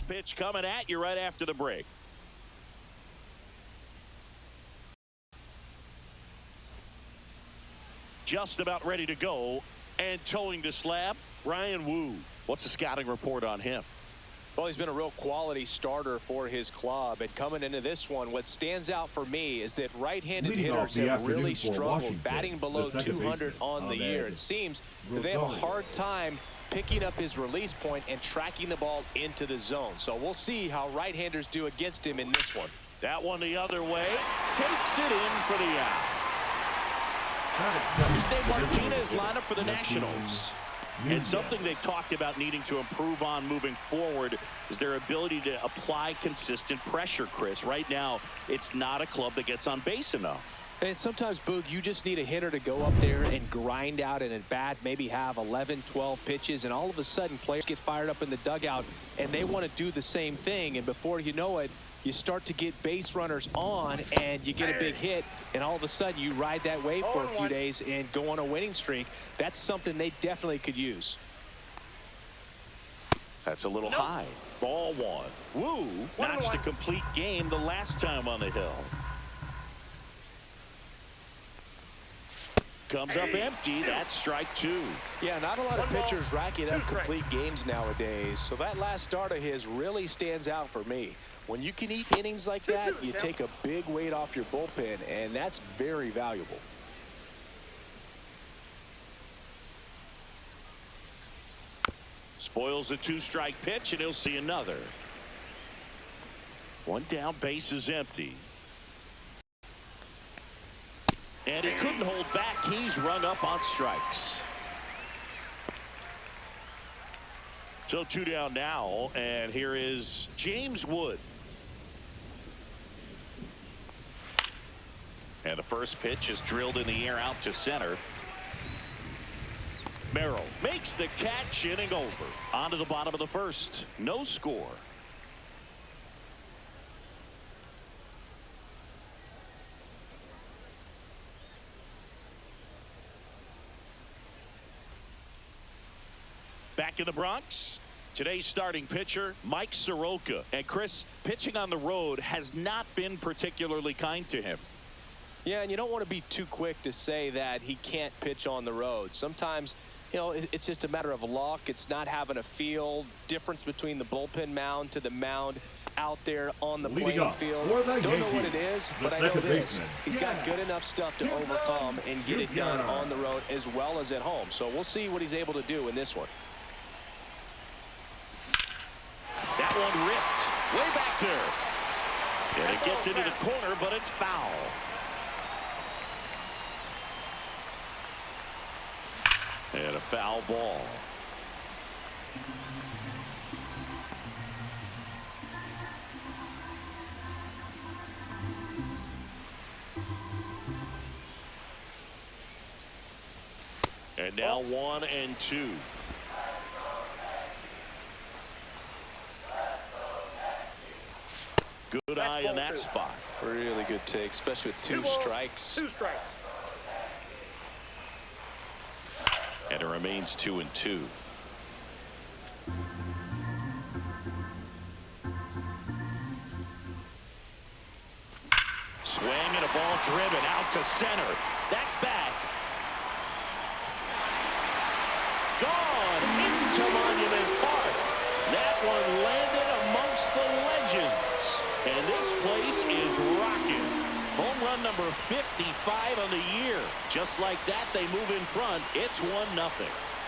Next pitch coming at you right after the break. Just about ready to go and towing the slab, Ryan Wu. What's the scouting report on him? Well, he's been a real quality starter for his club, and coming into this one, what stands out for me is that right-handed hitters have really struggled, batting below 200 on the year. It seems that they have a hard time picking up his release point and tracking the ball into the zone. So we'll see how right-handers do against him in this one. That one the other way, takes it in for the out. Tuesday Martinez lineup for the Nationals. And something they've talked about needing to improve on moving forward is their ability to apply consistent pressure, Chris. Right now, it's not a club that gets on base enough. And sometimes, Boog, you just need a hitter to go up there and grind out an at-bat, maybe have 11, 12 pitches, and all of a sudden players get fired up in the dugout, and they want to do the same thing. And before you know it, you start to get base runners on, and you get a big hit, and all of a sudden you ride that wave for a few days and go on a winning streak. That's something they definitely could use. That's a little high. Ball one. Wu notched a complete game the last time on the hill. Comes up empty. That's strike two. Yeah, not a lot of pitchers racking up complete games nowadays, so that last start of his really stands out for me. When you can eat innings like that, you take a big weight off your bullpen, and that's very valuable. Spoils the two-strike pitch, and he'll see another. One down, base is empty. And he couldn't hold back. He's rung up on strikes. So two down now, and here is James Wood. And the first pitch is drilled in the air out to center. Merrill makes the catch, inning over. On to the bottom of the first. No score. Back in the Bronx, today's starting pitcher, Mike Soroka. And Chris, pitching on the road has not been particularly kind to him. Yeah, and you don't want to be too quick to say that he can't pitch on the road. Sometimes, you know, it's just a matter of luck. It's not having a feel. Difference between the bullpen mound to the mound out there on the playing field. Don't know what it is, but I know this. He's got good enough stuff to overcome and get it done on the road as well as at home. So we'll see what he's able to do in this one. That one ripped way back there. And it gets into the corner, but it's foul. And a foul ball. And now 1-2. Good eye in that spot. Really good take, especially with two strikes. And it remains 2-2. Swing and a ball driven out to center. That's back. Gone into Monument Park. That one landed amongst the legends. And this place is rocking. Home run number 55 on the year. Just like that, they move in front. It's 1-0.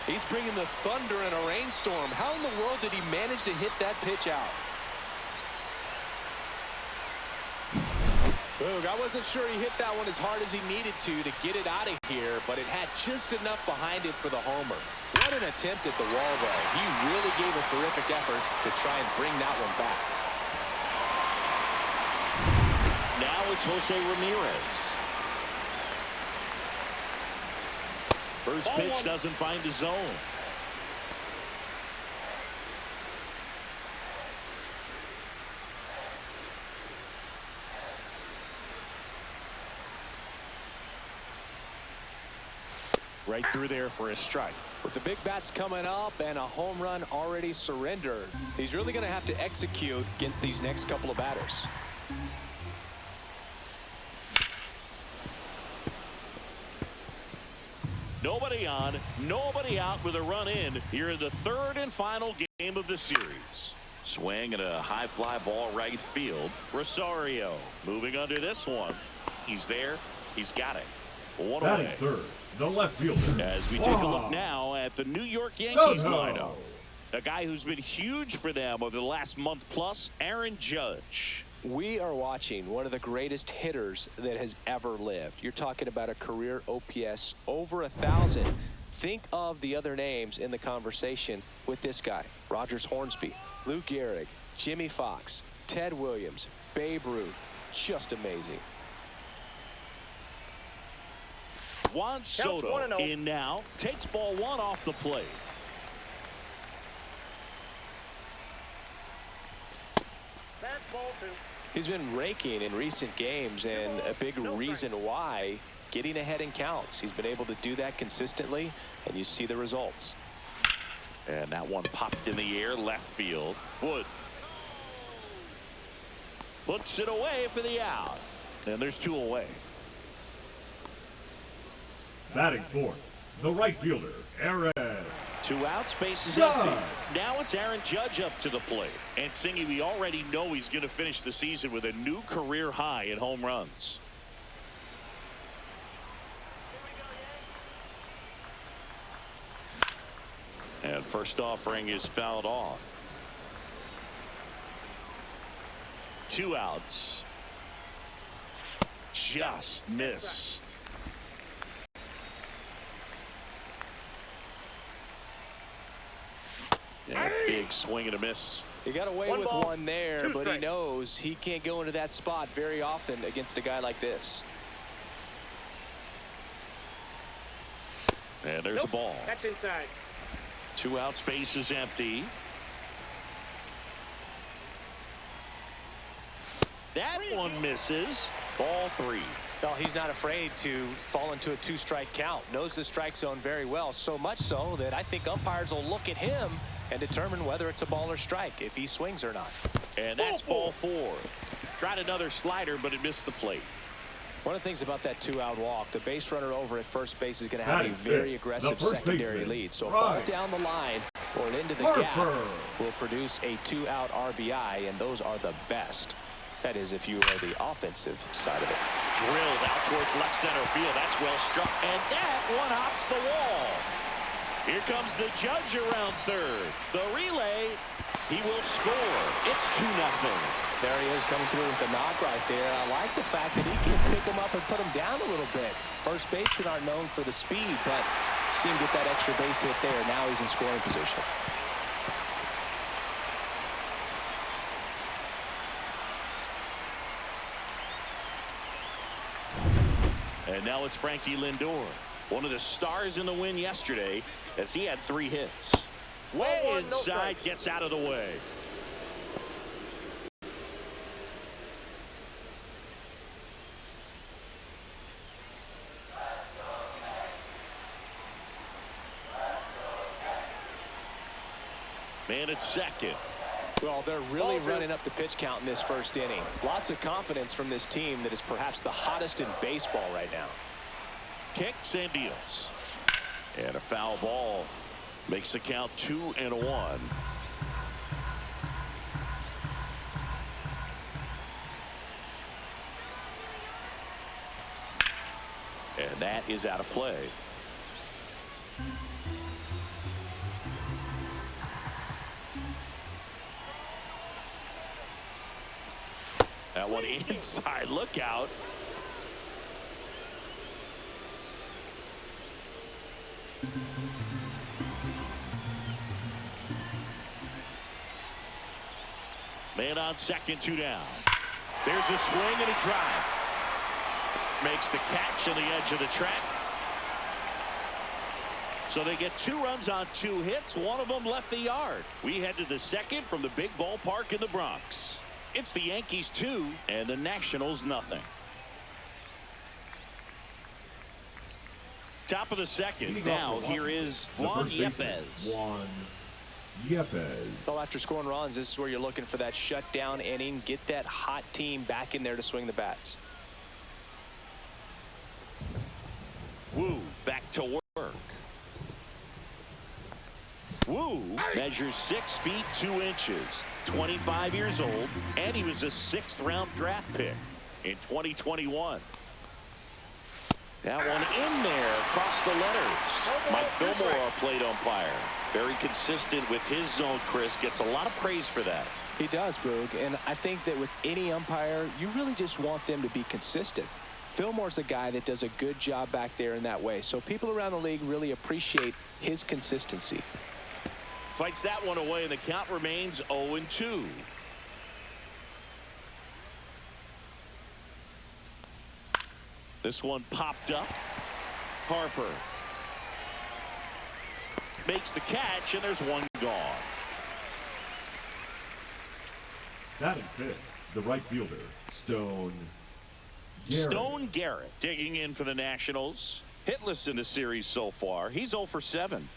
He's bringing the thunder in a rainstorm. How in the world did he manage to hit that pitch out? Boog, I wasn't sure he hit that one as hard as he needed to get it out of here, but it had just enough behind it for the homer. What an attempt at the wall, though. He really gave a terrific effort to try and bring that one back. Now it's Jose Ramirez. First pitch doesn't find the zone. Right through there for a strike. With the big bats coming up and a home run already surrendered, he's really going to have to execute against these next couple of batters. Nobody on, nobody out with a run in here in the third and final game of the series. Swing and a high fly ball right field. Rosario moving under this one. He's there. He's got it. One away. Third, the left fielder. As we take a look now at the New York Yankees lineup. A guy who's been huge for them over the last month plus, Aaron Judge. We are watching one of the greatest hitters that has ever lived. You're talking about a career OPS over 1,000. Think of the other names in the conversation with this guy. Rogers Hornsby, Lou Gehrig, Jimmy Fox, Ted Williams, Babe Ruth. Just amazing. Juan Soto in now. Takes ball one off the plate. He's been raking in recent games, and a big reason why, getting ahead in counts. He's been able to do that consistently, and you see the results. And that one popped in the air, left field. Wood puts it away for the out. And there's two away. Batting fourth, the right fielder, Aaron. Two outs, base is empty. Now it's Aaron Judge up to the plate. And Singy, we already know he's going to finish the season with a new career high in home runs. And first offering is fouled off. Two outs. Just missed. Yeah, big swing and a miss. He got away with one there, but he knows he can't go into that spot very often against a guy like this. And there's a ball. That's inside. Two outs, base is empty. That one misses. Ball three. Well, he's not afraid to fall into a two-strike count. Knows the strike zone very well, so much so that I think umpires will look at him and determine whether it's a ball or strike, if he swings or not. And that's ball four. Tried another slider, but it missed the plate. One of the things about that two-out walk, the base runner over at first base is going to have a very aggressive secondary lead. So a ball down the line or into the gap will produce a two-out RBI, and those are the best. That is, if you are the offensive side of it. Drilled out towards left center field. That's well struck. And that one hops the wall. Here comes the Judge around third. The relay, he will score. It's 2-0. There he is coming through with the knock right there. I like the fact that he can pick him up and put him down a little bit. First basemen aren't known for the speed, but see him get that extra base hit there. Now he's in scoring position. And now it's Frankie Lindor, one of the stars in the win yesterday, as he had 3 hits. Way inside, gets out of the way. Man at second. Well, they're really running up the pitch count in this first inning. Lots of confidence from this team that is perhaps the hottest in baseball right now. Kicks and deals. And a foul ball makes the count 2-1. And that is out of play. That one inside. Look out. Man on second, 2 down. There's a swing and a drive. Makes the catch on the edge of the track. So they get 2 runs on 2 hits. One of them left the yard. We head to the second from the big ballpark in the Bronx. It's the Yankees 2 and the Nationals nothing. Top of the second. Now here is Juan Yepez. Juan Yepez. Well, after scoring runs, this is where you're looking for that shutdown inning. Get that hot team back in there to swing the bats. Wu back to work. Wu measures 6 feet 2 inches, 25 years old, and he was a 6th-round draft pick in 2021. That one in there across the letters. Mike Fillmore, our plate umpire. Very consistent with his zone, Chris. Gets a lot of praise for that. He does, Boog, and I think that with any umpire, you really just want them to be consistent. Fillmore's a guy that does a good job back there in that way, so people around the league really appreciate his consistency. Fights that one away, and the count remains 0-2. This one popped up. Harper makes the catch, and there's one gone. Batting fifth, the right fielder, Stone Garrett. Stone Garrett digging in for the Nationals. Hitless in the series so far. He's 0 for 7.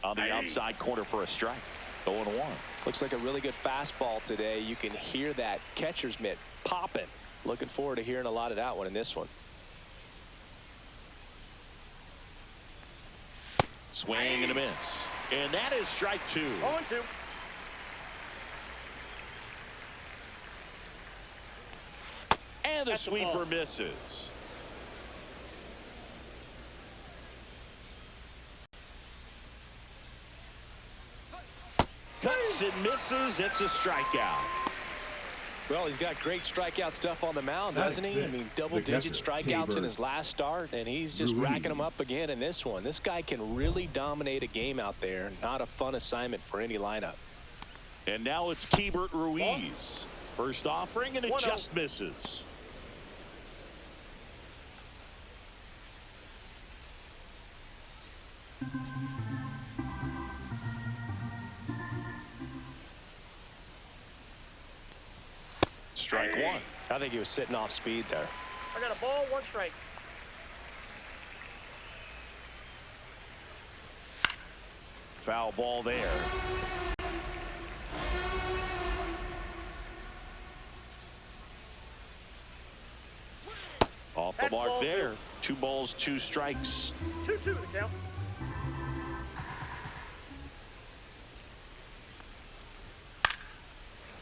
On the outside corner for a strike. 0-1. Looks like a really good fastball today. You can hear that catcher's mitt popping. Looking forward to hearing a lot of that one in this one. Swing and a miss. And that is strike 2. 0-2. And the That's a sweeper ball. misses. Cuts and misses. It's a strikeout. Well, he's got great strikeout stuff on the mound, That's doesn't he? it. I mean, The double-digit catcher, strikeouts in Tabor his last start, and he's just Ruiz. racking them up again in this one. This guy can really dominate a game out there. Not a fun assignment for any lineup. And now it's Keibert Ruiz. First offering, and it 1-0. just misses. Strike 1. I think he was sitting off speed there. I got a ball, 1 strike. Foul ball there. Off the That's mark ball there. 2 balls, 2 strikes. 2-2 to count.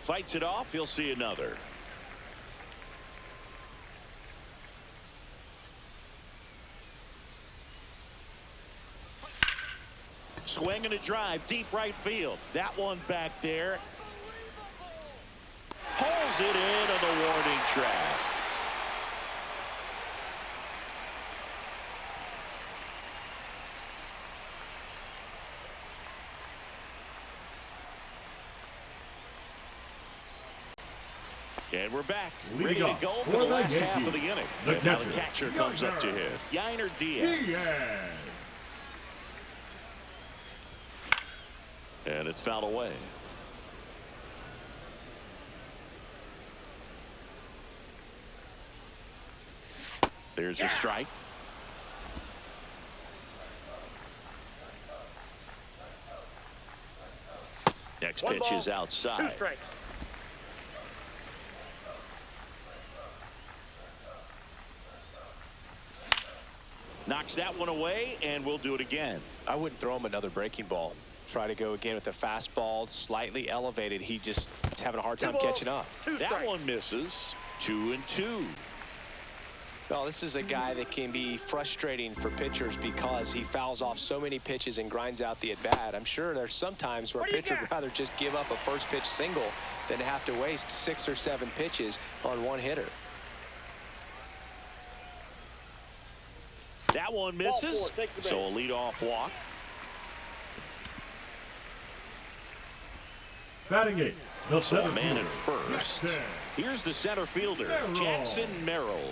Fights it off. He'll see another. Swing and a drive, deep right field. That one back there. Pulls it in on the warning track. And we're back, ready to off go for for the the last half Yankees, of the inning. the And now the catcher, catcher comes up to hit. Yainer Diaz. Diaz. And it's fouled away. There's a strike. Next 1 pitch ball, is 2 outside. strikes. Knocks that one away, and we'll do it again. I wouldn't throw him another breaking ball. Try to go again with the fastball, slightly elevated. He just is having a hard time 2 balls, catching up. 2 That strikes. one misses. 2-2. Well, this is a guy that can be frustrating for pitchers because he fouls off so many pitches and grinds out the at-bat. I'm sure there's some times where a What do you pitcher got? would rather just give up a first pitch single than to have to waste 6 or 7 pitches on one hitter. That one misses. 4, take the So a base. leadoff walk. Batting eighth, the So a center man fielder, at first. Jackson Here's the center fielder, Merrill. Jackson Merrill.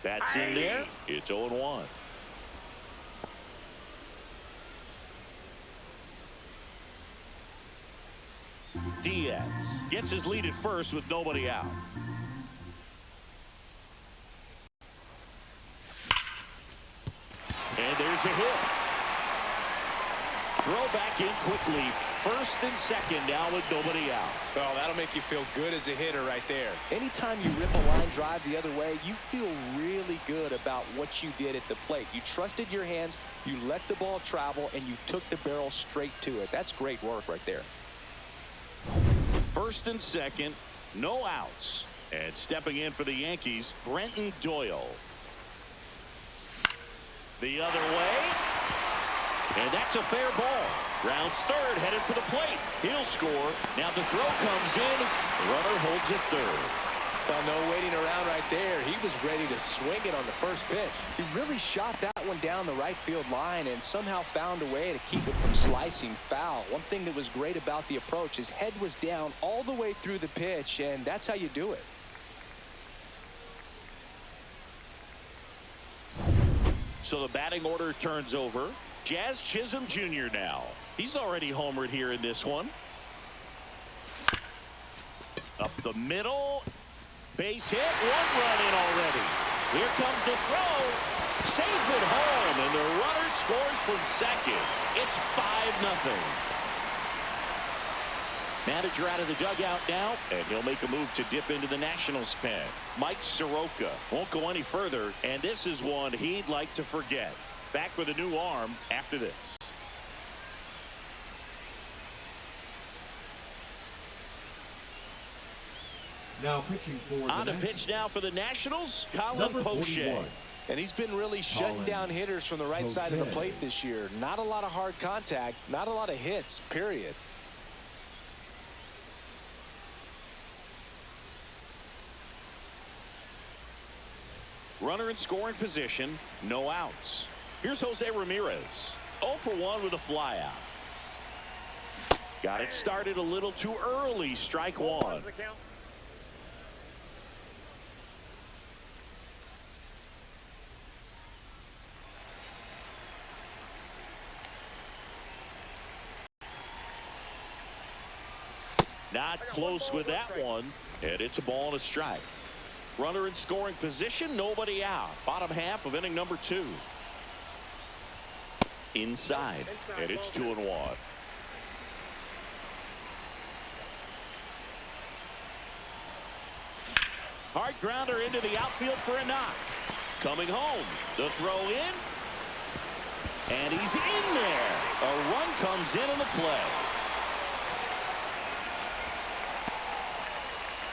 That's in there. It's 0-1. Diaz gets his lead at first with nobody out. And there's a hit. Throw back in quickly. First and second now with nobody out. Oh, that'll make you feel good as a hitter right there. Anytime you rip a line drive the other way, you feel really good about what you did at the plate. You trusted your hands, you let the ball travel, and you took the barrel straight to it. That's great work right there. First and second, no outs. And stepping in for the Yankees, Brenton Doyle. The other way. And that's a fair ball. Rounds third, headed for the plate. He'll score. Now the throw comes in. The runner holds it third. Well, no waiting around right there. He was ready to swing it on the first pitch. He really shot that one down the right field line and somehow found a way to keep it from slicing foul. One thing that was great about the approach, his head was down all the way through the pitch, and that's how you do it. So the batting order turns over. Jazz Chisholm Jr. now. He's already homered here in this one. Up the middle. Base hit. One run in already. Here comes the throw. Safe at home. And the runner scores from second. It's 5-0. Manager out of the dugout now. And he'll make a move to dip into the Nationals pen. Mike Soroka won't go any further. And this is one he'd like to forget. Back with a new arm after this. Now pitching for On to pitch now for the Nationals, Colin number Poche. 41. And he's been really shutting down hitters from the right side of the plate this year. Not a lot of hard contact, not a lot of hits, period. Runner in scoring position, no outs. Here's Jose Ramirez. 0 for 1 with a flyout. Got it started a little too early. Strike one. Not close with that one. And it's a ball and a strike. Runner in scoring position, nobody out. Bottom half of inning number 2. Inside, and it's 2-1. Hard grounder into the outfield for a knock. Coming home, the throw in, and he's in there. A run comes in on the play.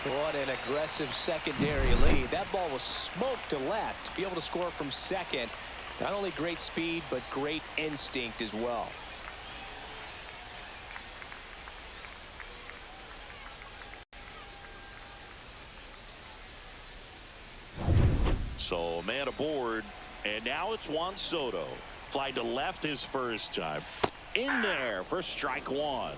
What an aggressive secondary lead. That ball was smoked to left. To be able to score from second, not only great speed, but great instinct as well. So man aboard, and now it's Juan Soto. Fly to left his first time. In there for strike one.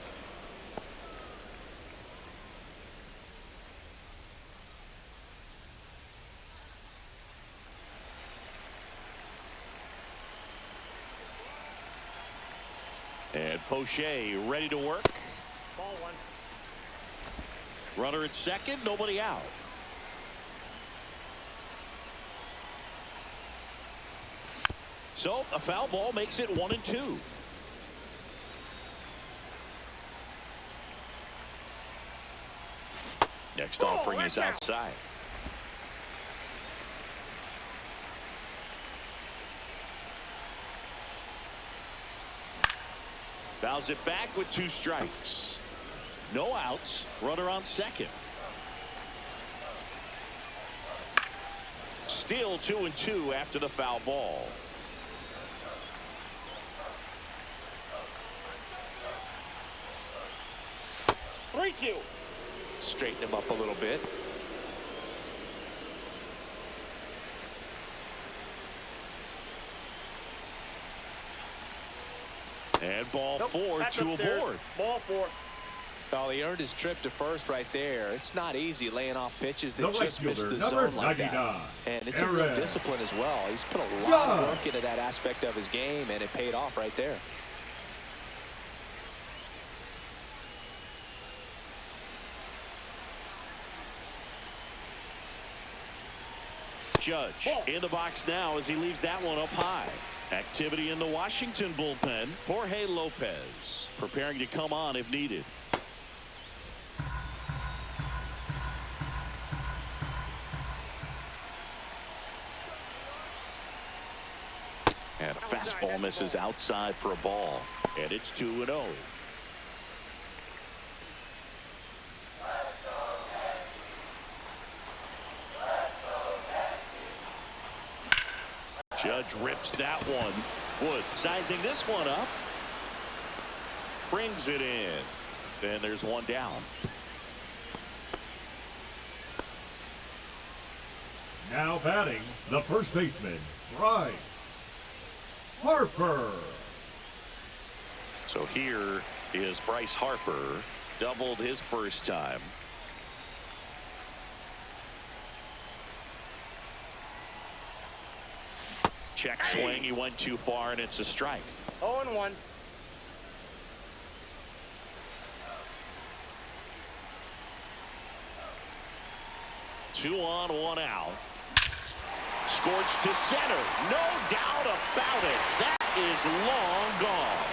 And Poche ready to work. Ball one. Runner at second, nobody out. So a foul ball makes it 1-2. Next offering is outside. Fouls it back with 2 strikes. No outs. Runner on second. Still 2-2 after the foul ball. Three-two. Straighten him up a little bit. And ball Nope, 4, that's 2 upstairs. aboard. Ball 4. Oh, he earned his trip to first right there. It's not easy laying off pitches The that right just miss fielder, the number zone like 99, that. And it's a real Aaron. discipline as well. He's put a lot of work into that aspect of his game, and it paid off right there. Judge in the box now as he leaves that one up high. Activity in the Washington bullpen. Jorge Lopez preparing to come on if needed. And a fastball misses outside for a ball. And it's 2-0. Judge rips that one. Wood sizing this one up. Brings it in. Then there's one down. Now batting, the first baseman, Bryce Harper. So here is Bryce Harper. Doubled his first time. Check swing. He went too far, and it's a strike. 0-1. Two on, one out. Scorched to center. No doubt about it. That is long gone.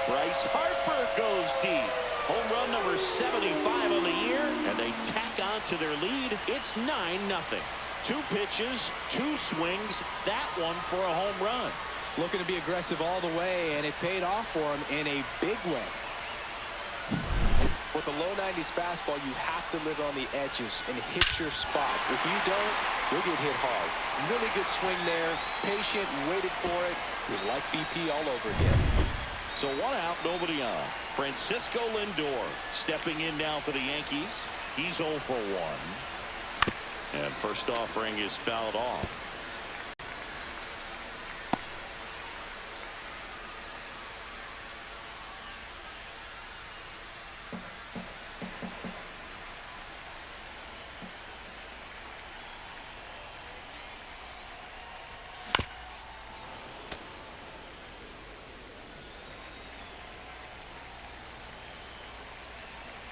Bryce Harper goes deep. Home run number 75 on the year, and they tack on to their lead. It's 9-0. Two pitches, two swings. That one for a home run. Looking to be aggressive all the way, and it paid off for him in a big way. With a low 90s fastball, you have to live on the edges and hit your spots. If you don't, you'll get hit hard. Really good swing there. Patient, waited for it. It was like BP all over again. So one out, nobody on. Francisco Lindor stepping in now for the Yankees. He's 0 for 1. And first offering is fouled off.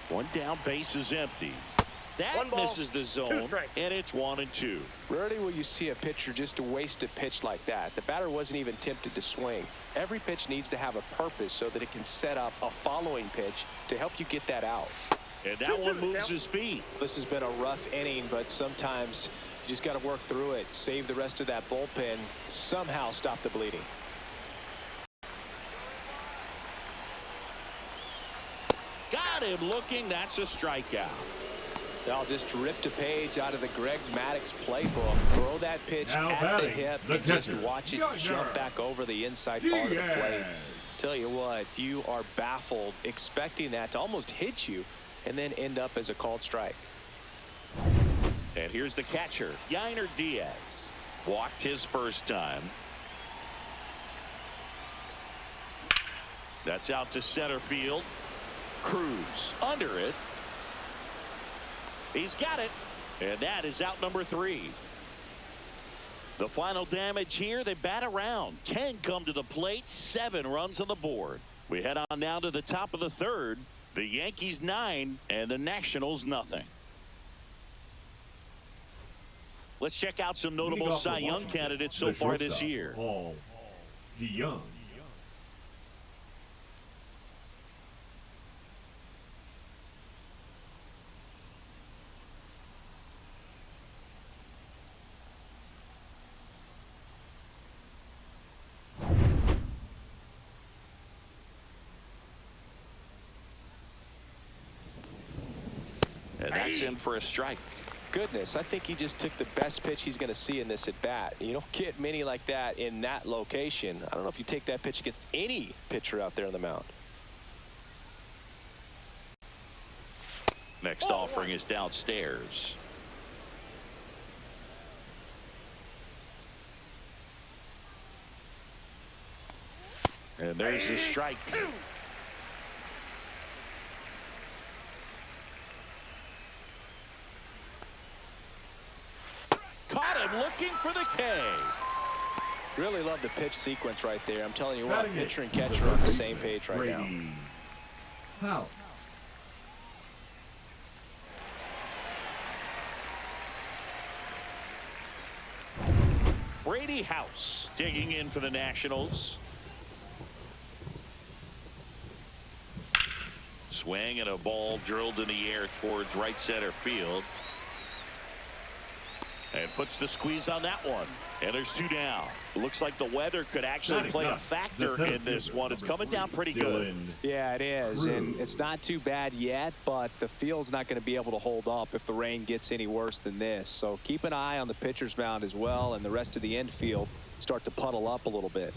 One down, base is empty. That misses the zone, and it's 1-2. Rarely will you see a pitcher just waste a pitch like that. The batter wasn't even tempted to swing. Every pitch needs to have a purpose so that it can set up a following pitch to help you get that out. And that one moves his feet. This has been a rough inning, but sometimes you just got to work through it, save the rest of that bullpen, somehow stop the bleeding. Got him looking. That's a strikeout. I'll just rip a page out of the Greg Maddux playbook. Throw that pitch at the hip and just watch it jump back over the inside part of the plate. Tell you what, you are baffled expecting that to almost hit you and then end up as a called strike. And here's the catcher, Yainer Diaz. Walked his first time. That's out to center field. Cruz under it. He's got it. And that is out number 3. The final damage here, they bat around. 10 come to the plate, 7 runs on the board. We head on now to the top of the third. The Yankees 9 and the Nationals nothing. Let's check out some notable Cy Young candidates so far this year. Paul DeYoung. And that's in for a strike. Goodness, I think he just took the best pitch he's going to see in this at bat. You don't get many like that in that location. I don't know if you take that pitch against any pitcher out there on the mound. Next offering is downstairs. And there's the strike. Caught him looking for the K. Really love the pitch sequence right there. I'm telling you what, pitcher and catcher are on the same page right now. Brady House digging in for the Nationals. Swing and a ball drilled in the air towards right center field. And puts the squeeze on that one. And there's 2 down. Looks like the weather could actually play a factor in this one. It's coming down pretty good. Yeah, it is. And it's not too bad yet, but the field's not going to be able to hold up if the rain gets any worse than this. So keep an eye on the pitcher's mound as well, and the rest of the infield start to puddle up a little bit.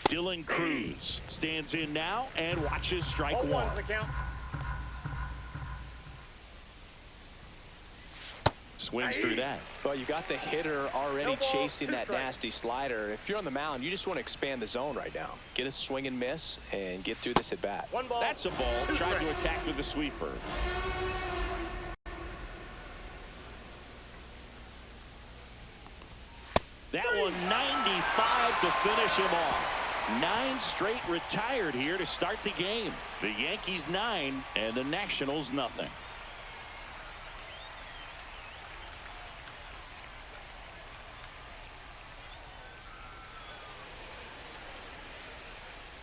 Dylan Cruz stands in now and watches strike 1. 0-1's the count. Swings through that. Well, you got the hitter already chasing that nasty slider. If you're on the mound, you just want to expand the zone right now. Get a swing and miss and get through this at bat. 1 ball. That's a ball. Tried to attack with the sweeper. That one 95 to finish him off. 9 straight retired here to start the game. The Yankees 9 and the Nationals nothing.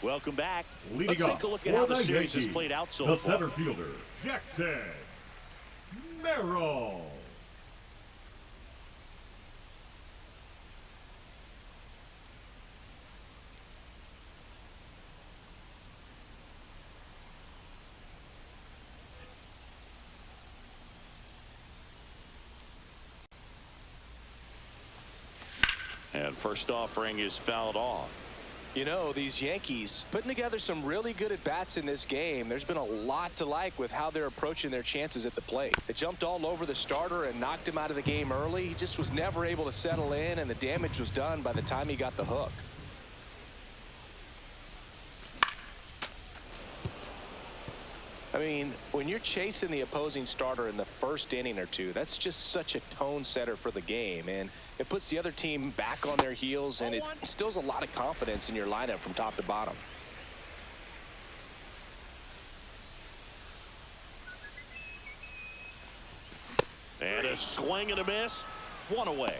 Welcome back. Let's take a look at how the series has played out so far. The center fielder, Jackson Merrill. And first offering is fouled off. You know, these Yankees putting together some really good at-bats in this game. There's been a lot to like with how they're approaching their chances at the plate. They jumped all over the starter and knocked him out of the game early. He just was never able to settle in, and the damage was done by the time he got the hook. I mean, when you're chasing the opposing starter in the first inning or two, that's just such a tone setter for the game, and it puts the other team back on their heels, and it instills a lot of confidence in your lineup from top to bottom. And a swing and a miss. 1 away.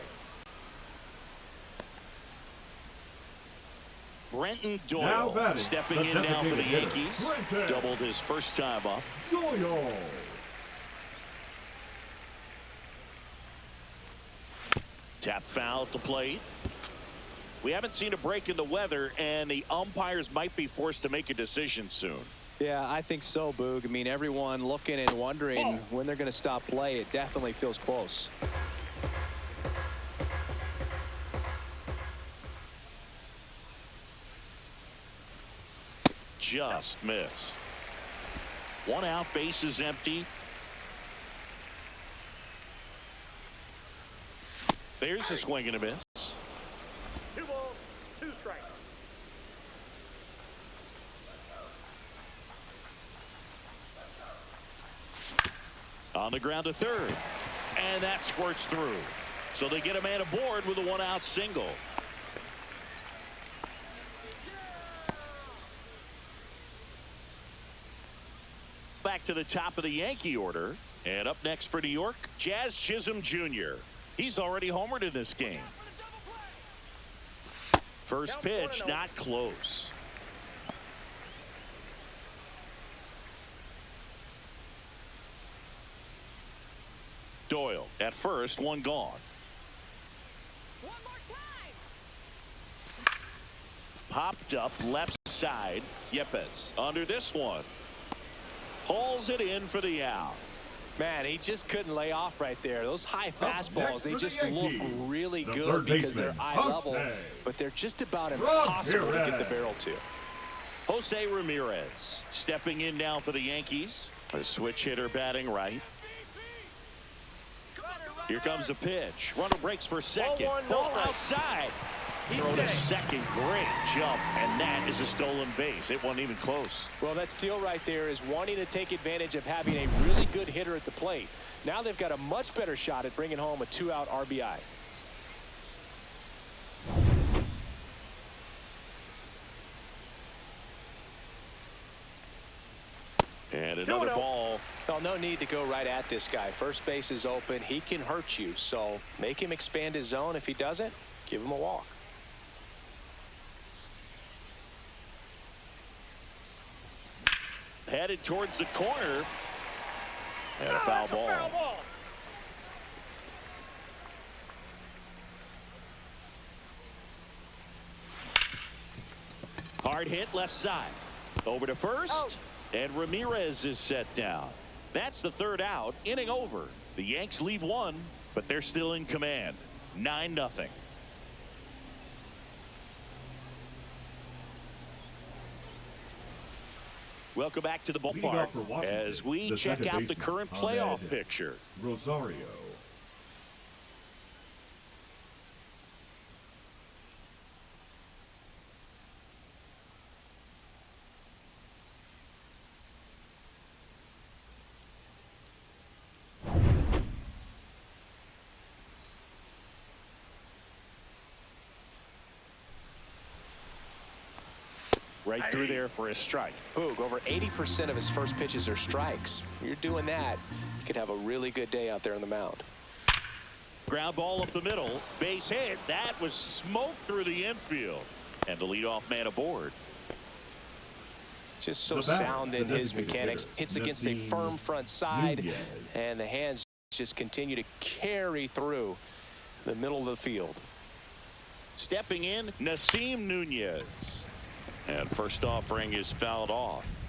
Brenton Doyle stepping in now for the Yankees. Doubled his first time up. Doyle. Tap foul at the plate. We haven't seen a break in the weather, and the umpires might be forced to make a decision soon. Yeah, I think so, Boog. I mean, everyone looking and wondering when they're going to stop play. It definitely feels close. Just missed. 1 out, base is empty. There's a swing and a miss. 2 balls, 2 strikes. On the ground to third. And that squirts through. So they get a man aboard with a 1 out single. Back to the top of the Yankee order. And up next for New York, Jazz Chisholm Jr. He's already homered in this game. First pitch, not close. Doyle at first, 1 gone. One more time. Popped up left side. Yepes under this one. Pulls it in for the out. Man, he just couldn't lay off right there. Those high fastballs, they just look really the good because they're baseman, eye level, but they're just about impossible to get the barrel to. Jose Ramirez stepping in now for the Yankees. A switch hitter batting right. Here comes the pitch. Runner breaks for second. Ball outside. Throw to second. Great jump. And that is a stolen base. It wasn't even close. Well, that steal right there is wanting to take advantage of having a really good hitter at the plate. Now they've got a much better shot at bringing home a 2-out RBI. And another ball. Well, no need to go right at this guy. First base is open. He can hurt you. So make him expand his zone. If he doesn't, give him a walk. Headed towards the corner. And a foul ball. Hard hit left side. Over to first. And Ramirez is set down. That's the third out. Inning over. The Yanks lead one, but they're still in command. 9-0. Welcome back to the ballpark as we check out the current playoff picture. Rosario. Right through there for a strike. Boog, over 80% of his first pitches are strikes. You're doing that, you could have a really good day out there on the mound. Ground ball up the middle. Base hit. That was smoked through the infield. And the leadoff man aboard. Just so sound in his mechanics. Hits against a firm front side. And the hands just continue to carry through the middle of the field. Stepping in, Nasim Nunez. And first offering is fouled off.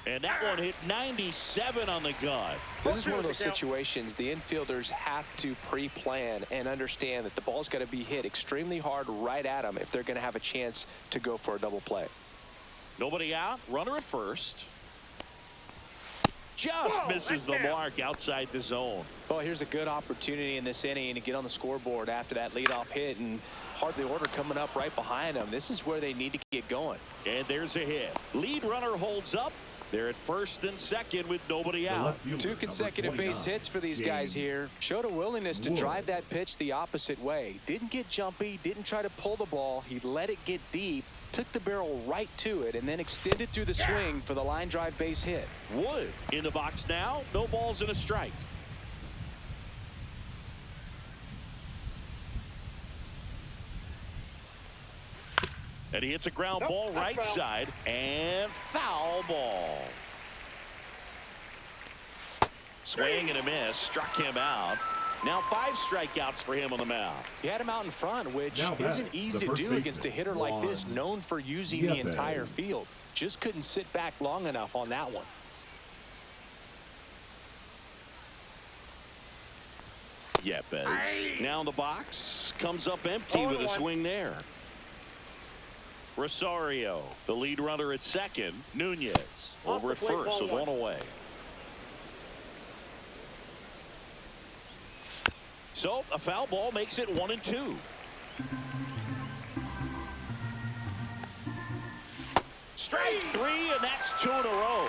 And that one hit 97 on the gun. This is one of those situations the infielders have to pre-plan and understand that the ball's got to be hit extremely hard right at them if they're going to have a chance to go for a double play. Nobody out. Runner at first. Just misses the mark outside the zone. Well, here's a good opportunity in this inning to get on the scoreboard after that leadoff hit, and hardly order coming up right behind them. This is where they need to get going. And there's a hit. Lead runner holds up. They're at first and second with nobody out. 2 consecutive base hits for these guys here. Showed a willingness to drive that pitch the opposite way. Didn't get jumpy, didn't try to pull the ball. He let it get deep, took the barrel right to it, and then extended through the swing for the line drive base hit. Wood in the box now. No balls and a strike. And he hits a ground ball right side and foul ball. Swing and a miss. Struck him out. Now 5 strikeouts for him on the mound. He had him out in front, which isn't easy to do against a hitter like this, known for using the entire field. Just couldn't sit back long enough on that one. Yepes now in the box. Comes up empty with a swing there. Rosario, the lead runner at second. Nunez over at first with one away. So a foul ball makes it 1-2. Strike 3, and that's 2 in a row.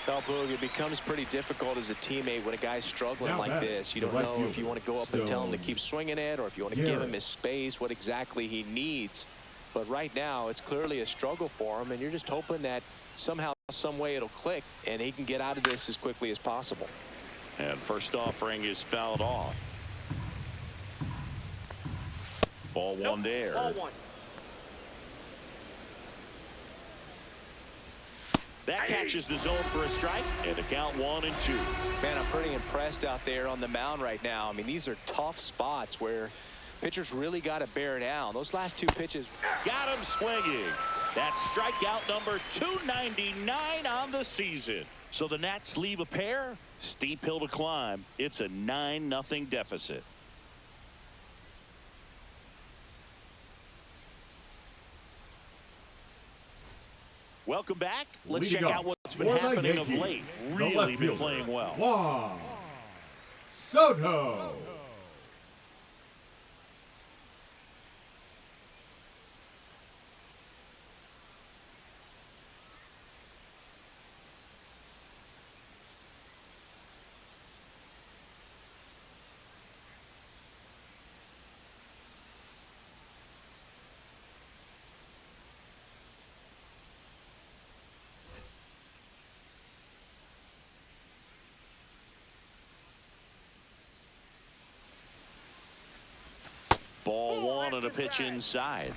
Well, Boog, it becomes pretty difficult as a teammate when a guy's struggling like this. You don't know if you want to go up and tell him to keep swinging it, or if you want to give him his space, what exactly he needs. But right now, it's clearly a struggle for him, and you're just hoping that somehow, some way it'll click, and he can get out of this as quickly as possible. And first offering is fouled off. Ball one there. Ball one. That catches the zone for a strike, and the count 1-2. Man, I'm pretty impressed out there on the mound right now. I mean, these are tough spots where pitchers really got to bear down. Those last 2 pitches. Got him swinging. That's strikeout number 299 on the season. So the Nats leave a pair. Steep hill to climb. It's a 9-0 deficit. Welcome back. Let's check out what's been happening of late. Really been playing well. Juan Soto. to pitch inside.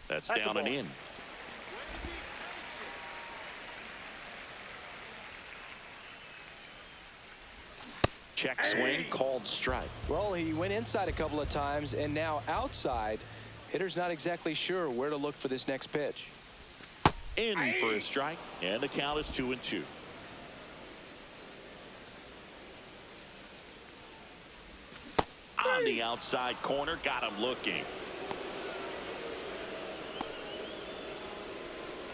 That's down and in. Check swing, called strike. Well, he went inside a couple of times, and now outside. Hitter's not exactly sure where to look for this next pitch. In for a strike, and the count is 2-2. On the outside corner, got him looking.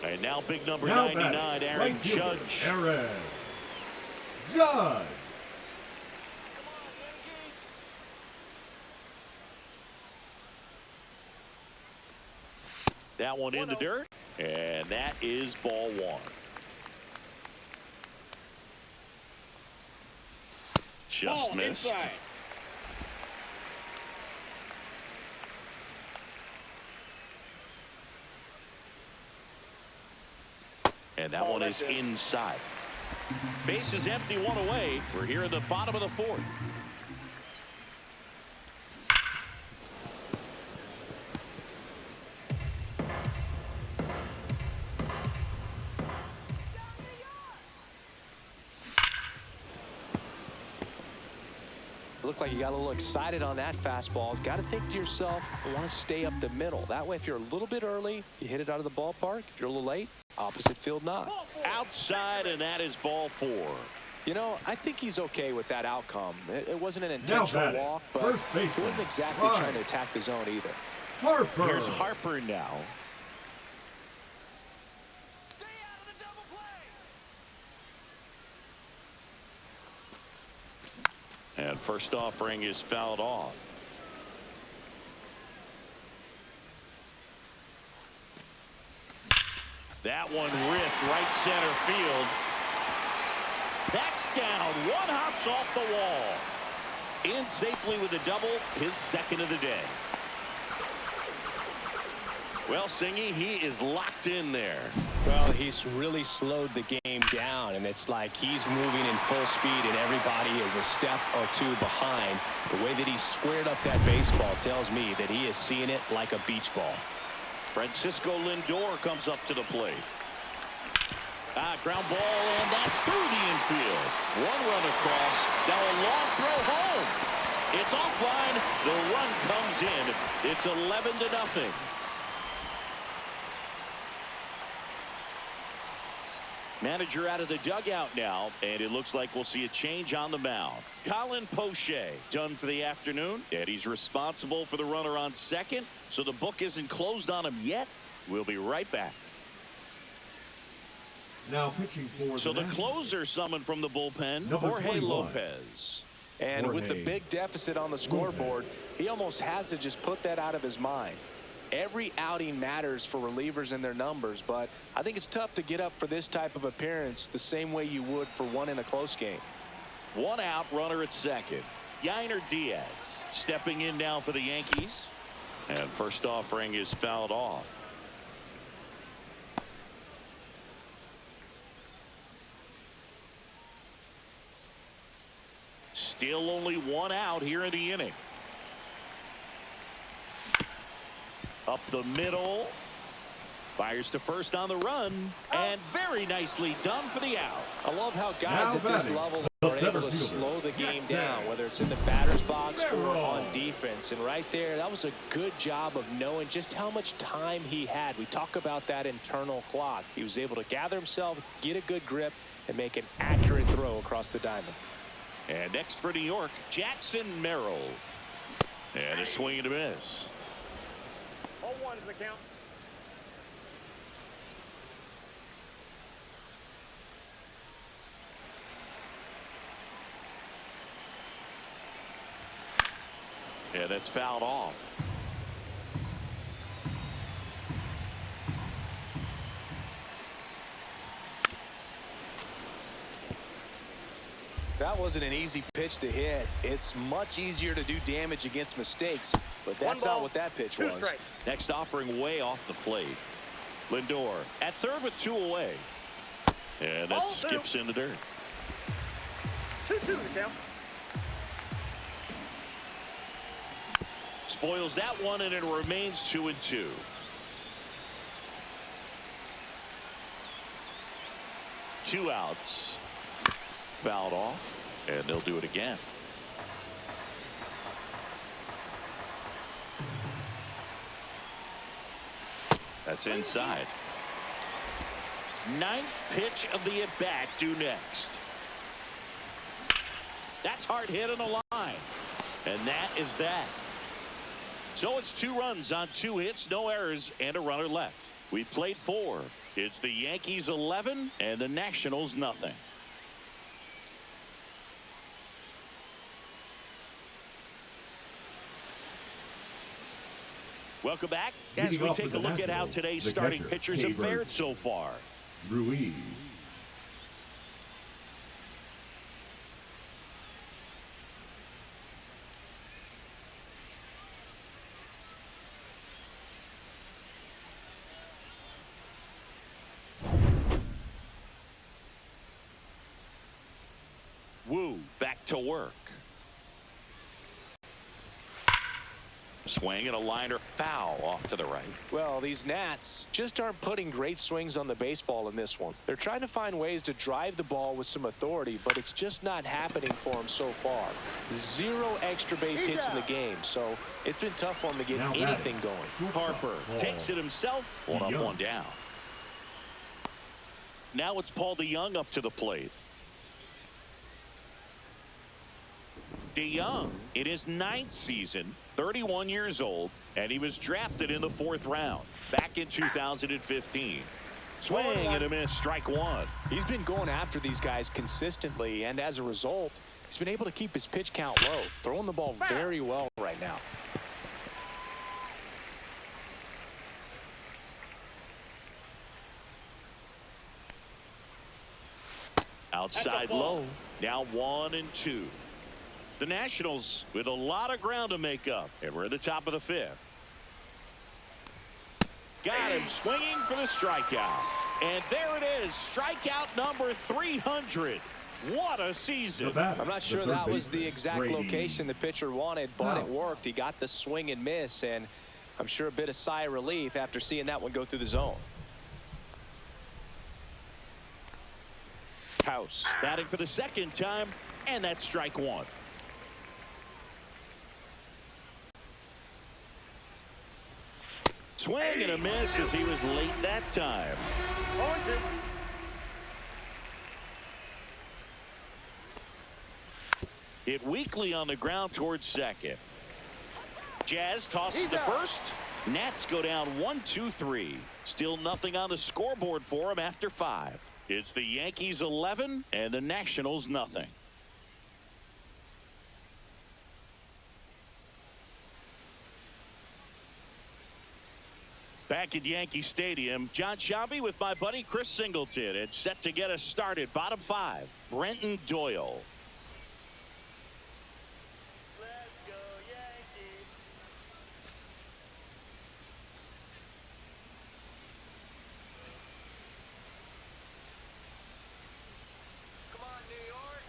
And now big number 99, Aaron Judge. Aaron Judge. That one in the dirt, and that is ball one. Just missed. Inside. And that one is inside. Base is empty, one away. We're here in the bottom of the fourth. Looked like you got a little excited on that fastball. Got to think to yourself, I want to stay up the middle. That way, if you're a little bit early, you hit it out of the ballpark. If you're a little late, opposite field knock. Outside, and that is ball four. You know, I think he's okay with that outcome. It wasn't an intentional walk, but he wasn't exactly trying to attack the zone either. Harper. Here's Harper now. Stay out of the double play. And first offering is fouled off. That one ripped right center field. That's down. One hops off the wall. In safely with a double, his second of the day. Well, Singy, he is locked in there. Well, he's really slowed the game down, and it's like he's moving in full speed, and everybody is a step or two behind. The way that he squared up that baseball tells me that he is seeing it like a beach ball. Francisco Lindor comes up to the plate. Ground ball, and that's through the infield. One run across. Now a long throw home. It's offline. The run comes in. It's 11-0. Manager out of the dugout now, and it looks like we'll see a change on the mound. Colin Poche done for the afternoon, and he's responsible for the runner on second, so the book isn't closed on him yet. We'll be right back. Now pitching for So the closer summoned from the bullpen, Number Jorge 21. Lopez. And with the big deficit on the scoreboard, he almost has to just put that out of his mind. Every outing matters for relievers and their numbers, but I think it's tough to get up for this type of appearance the same way you would for one in a close game. One out, runner at second. Yainer Diaz stepping in now for the Yankees. And first offering is fouled off. Still only one out here in the inning. Up the middle. Fires to first on the run. And very nicely done for the out. I love how guys Now at this batting, level the are able center to fielder, slow the game Jack down, Bell. whether it's in the batter's box or Merrill. on defense. And right there, that was a good job of knowing just how much time he had. We talk about that internal clock. He was able to gather himself, get a good grip, and make an accurate throw across the diamond. And next for New York, Jackson Merrill. And a swing and a miss. 0-1's the count. Yeah, that's fouled off. That wasn't an easy pitch to hit. It's much easier to do damage against mistakes, but that's not what that pitch was. Next offering way off the plate. Lindor at third with two away. And that skips in the dirt. 2-2 the count. Spoils that one, and it remains 2-2. Two outs. Fouled off, and they'll do it again. That's inside. Ninth pitch of the at-bat due next. That's hard hit on the line. And that is that. So it's 2 runs on 2 hits, no errors, and a runner left. We played 4. It's the Yankees 11 and the Nationals nothing. Welcome back as Leading we off take for a the look at how Nationals, today's the starting catcher, pitchers have Haber. fared so far. Ruiz. Wu back to work. Swing and a liner foul off to the right. Well, these Nats just aren't putting great swings on the baseball in this one. They're trying to find ways to drive the ball with some authority, but it's just not happening for them so far. 0 extra base hits in the game, so it's been tough for them to get Now anything going. Harper takes it himself. 1 up, 1 down. Now it's Paul DeYoung up to the plate. DeYoung in his 9th season, 31 years old, and he was drafted in the 4th round back in 2015. Swing and a miss, strike 1. He's been going after these guys consistently, and as a result, he's been able to keep his pitch count low, throwing the ball very well right now. Outside low. Now 1-2. The Nationals with a lot of ground to make up, and we're at the top of the 5th. Got him swinging for the strikeout. And there it is, strikeout number 300. What a season. I'm not sure that was the exact location the pitcher wanted, but it worked. He got the swing and miss, and I'm sure a bit of sigh of relief after seeing that one go through the zone. House batting for the 2nd time, and that's strike 1. Swing and a miss as he was late that time. Hit weakly on the ground towards 2nd. Jazz tosses to 1st. Nats go down 1-2-3. Still nothing on the scoreboard for him after 5. It's the Yankees 11 and the Nationals nothing. Back at Yankee Stadium, John Shelby with my buddy Chris Singleton. It's set to get us started. Bottom 5, Brenton Doyle. Let's go Yankees. Come on, New York.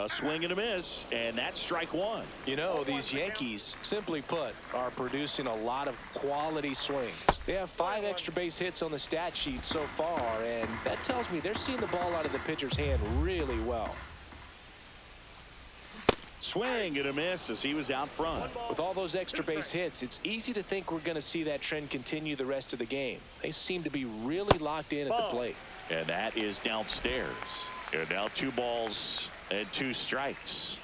A swing and a miss, and that's strike 1. You know, these Yankees, simply put, are producing a lot of quality swings. They have 5 extra base hits on the stat sheet so far, and that tells me they're seeing the ball out of the pitcher's hand really well. Swing and a miss as he was out front. With all those extra base hits, it's easy to think we're going to see that trend continue the rest of the game. They seem to be really locked in at the plate. And that is downstairs. And now 2 balls and 2 strikes.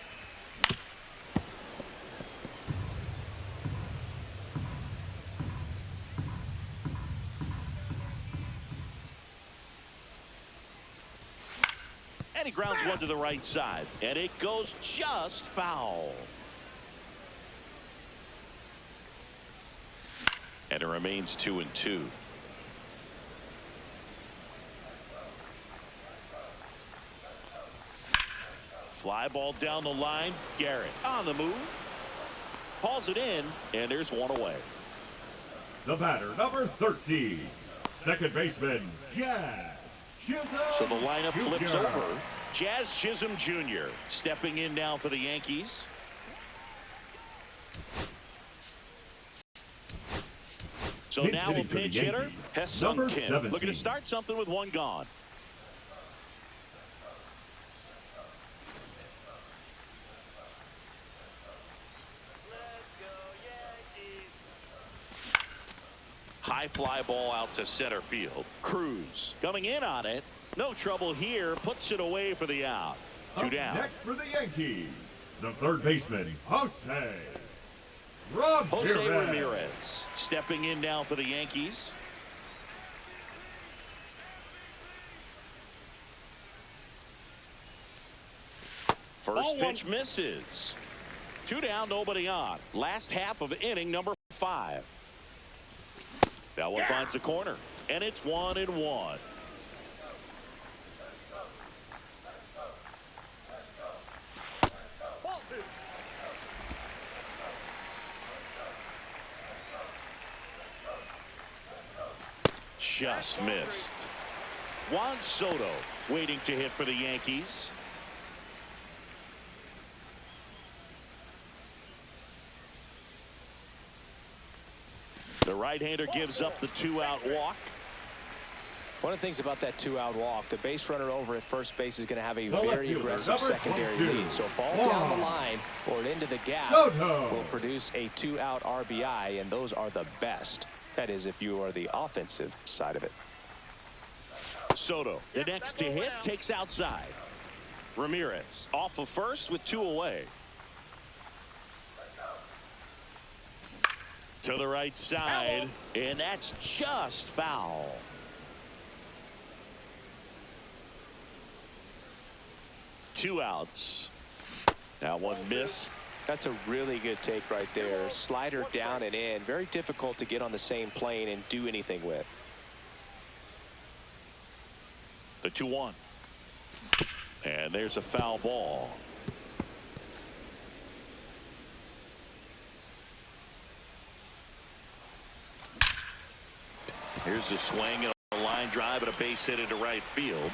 And he grounds one to the right side, and it goes just foul. And it remains 2-2. Fly ball down the line. Garrett on the move. Hauls it in, and there's 1 away. The batter, number 13, second baseman, Jazz Chisholm. So the lineup flips Jr. over. Jazz Chisholm Jr. stepping in now for the Yankees. So Pinch now a hitting for the pinch hitter Yankees, has number sunk in. 17. Looking to start something with one gone. Let's go, Yankees. High fly ball out to center field. Cruz coming in on it. No trouble here. Puts it away for the out. Two Up down. next for the Yankees, the third baseman, Jose Ramirez stepping in now for the Yankees. First pitch misses. Two down, nobody on. Last half of inning number 5. That one finds the corner, and it's 1-1. Just missed. Juan Soto waiting to hit for the Yankees. The right-hander gives up the 2-out walk. One of the things about that 2-out walk, the base runner over at first base is going to have a left very fielder, aggressive number secondary 22, lead. So ball down the line or into the gap Soto. will produce a 2-out RBI, and those are the best. That is, if you are the offensive side of it. Soto, the next to hit, takes outside. Ramirez off of first with 2 away. To the right side, and that's just foul. Two outs. That one missed. That's a really good take right there. Slider down and in. Very difficult to get on the same plane and do anything with. The 2-1. And there's a foul ball. Here's a swing and a line drive and a base hit into right field.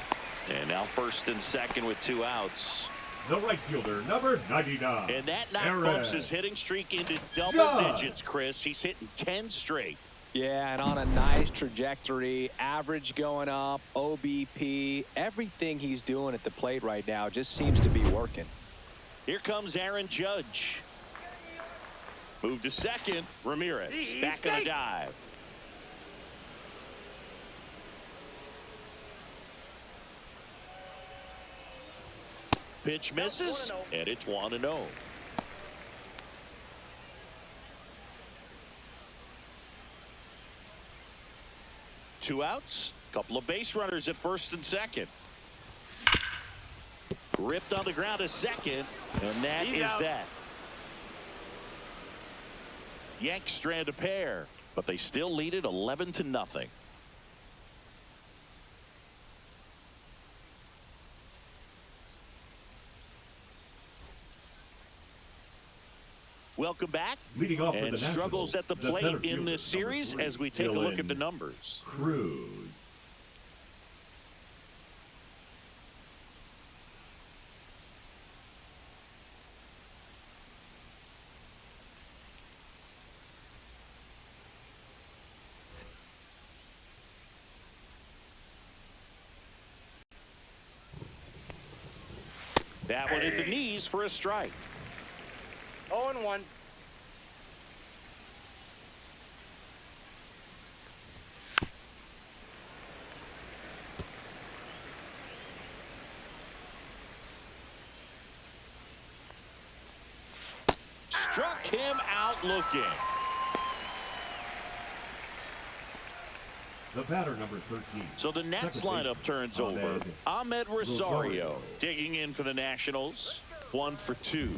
And now first and second with 2 outs. The right fielder, number 99. And that knock Aaron bumps his hitting streak into double Judge. digits, Chris. He's hitting 10 straight. Yeah, and on a nice trajectory, average going up, OBP, everything he's doing at the plate right now just seems to be working. Here comes Aaron Judge. Move to second. Ramirez back on a dive. Pitch misses, and it's 1-0. Two outs, couple of base runners at first and second. Ripped on the ground to second, and that is that. Yanks strand a pair, but they still lead it 11-0. Welcome back. Leading off for And the struggles Nationals, at the the plate center in fielder, this series number 3, as we take a look at the Dylan numbers. Cruz. That one hit the knees for a strike. 0-1. Struck him out looking. The batter, number 13. So the next Second lineup baseman, turns over. Ahmed Rosario Rosario. digging in for the Nationals. 1 for 2.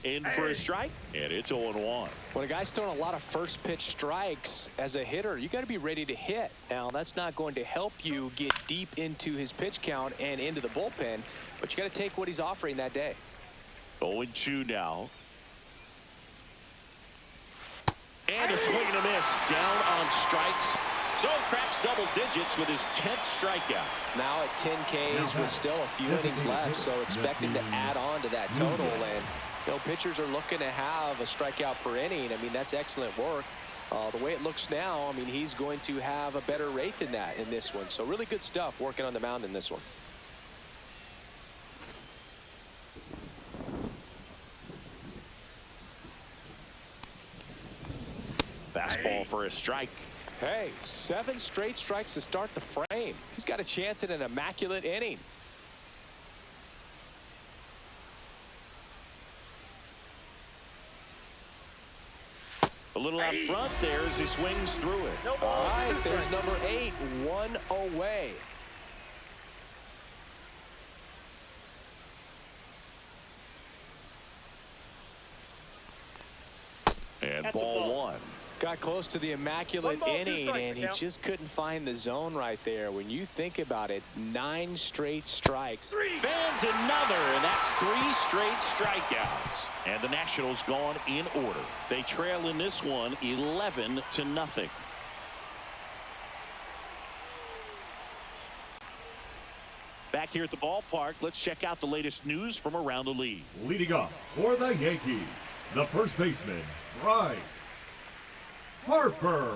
In for a strike, and it's 0-1. When a guy's throwing a lot of first pitch strikes as a hitter, you got to be ready to hit. Now, that's not going to help you get deep into his pitch count and into the bullpen, but you got to take what he's offering that day. 0-2 now. And a swing and a miss. Down on strikes. So he cracks double digits with his 10th strikeout. Now at 10 Ks with still a few innings left, so expect him to add on to that total. And pitchers are looking to have a strikeout per inning. I mean, that's excellent work. The way it looks now, I mean, he's going to have a better rate than that in this one. So really good stuff working on the mound in this one. Fastball for a strike. Hey, 7 straight strikes to start the frame. He's got a chance at an immaculate inning. A little out front there as he swings through it. No All ball. right, there's number 8, 1 away. And That's a ball ball. 1. Got close to the immaculate 1 ball, 2 inning, strikes, and he count. just couldn't find the zone right there. When you think about it, 9 straight strikes. Fans another, and that's 3 straight strikeouts. And the Nationals gone in order. They trail in this one 11-0. Back here at the ballpark, let's check out the latest news from around the league. Leading off for the Yankees, the first baseman, Bryce Harper.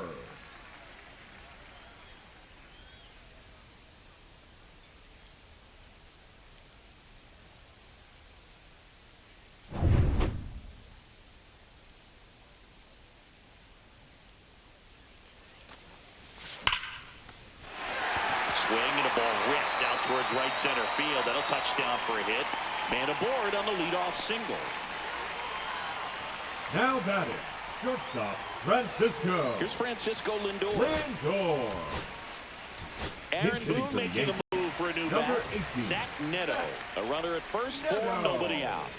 Swing and a ball ripped out towards right center field. That'll touch down for a hit. Man aboard on the leadoff single. Now batting, shortstop, Francisco Here's Francisco Lindor. Lindor. Aaron Pitch hitting Boone for the making Yankees. a move for a new Number bat. 18. Zach Neto. A runner at first, Neto. 4, nobody out.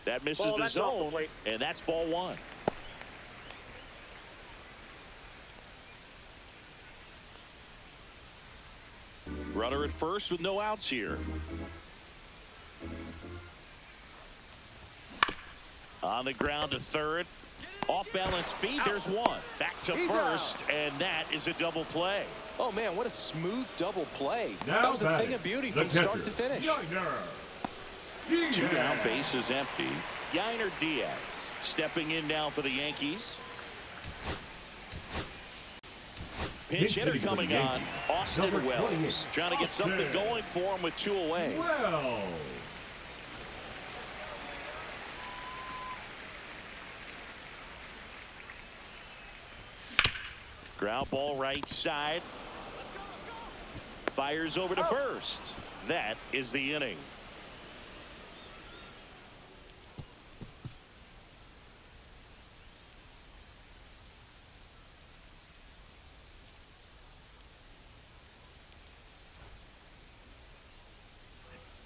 That misses Ball, the that's off the zone, plate. and that's ball 1. Runner at first with no outs here. On the ground to third. Off balance feet. There's 1. Back to first, and that is a double play. Oh, man, what a smooth double play. Now That was a batting, thing of beauty the from start catcher, to finish. Yainer 2 down, Diaz. base is empty. Yainer Diaz stepping in now for the Yankees. Pinch Pinch hitter hitting for the coming on. Yankees. Austin Number Wells 28, trying to get something Austin. going for him with 2 away. Well, Ground ball right side. Fires over to first. That is the inning.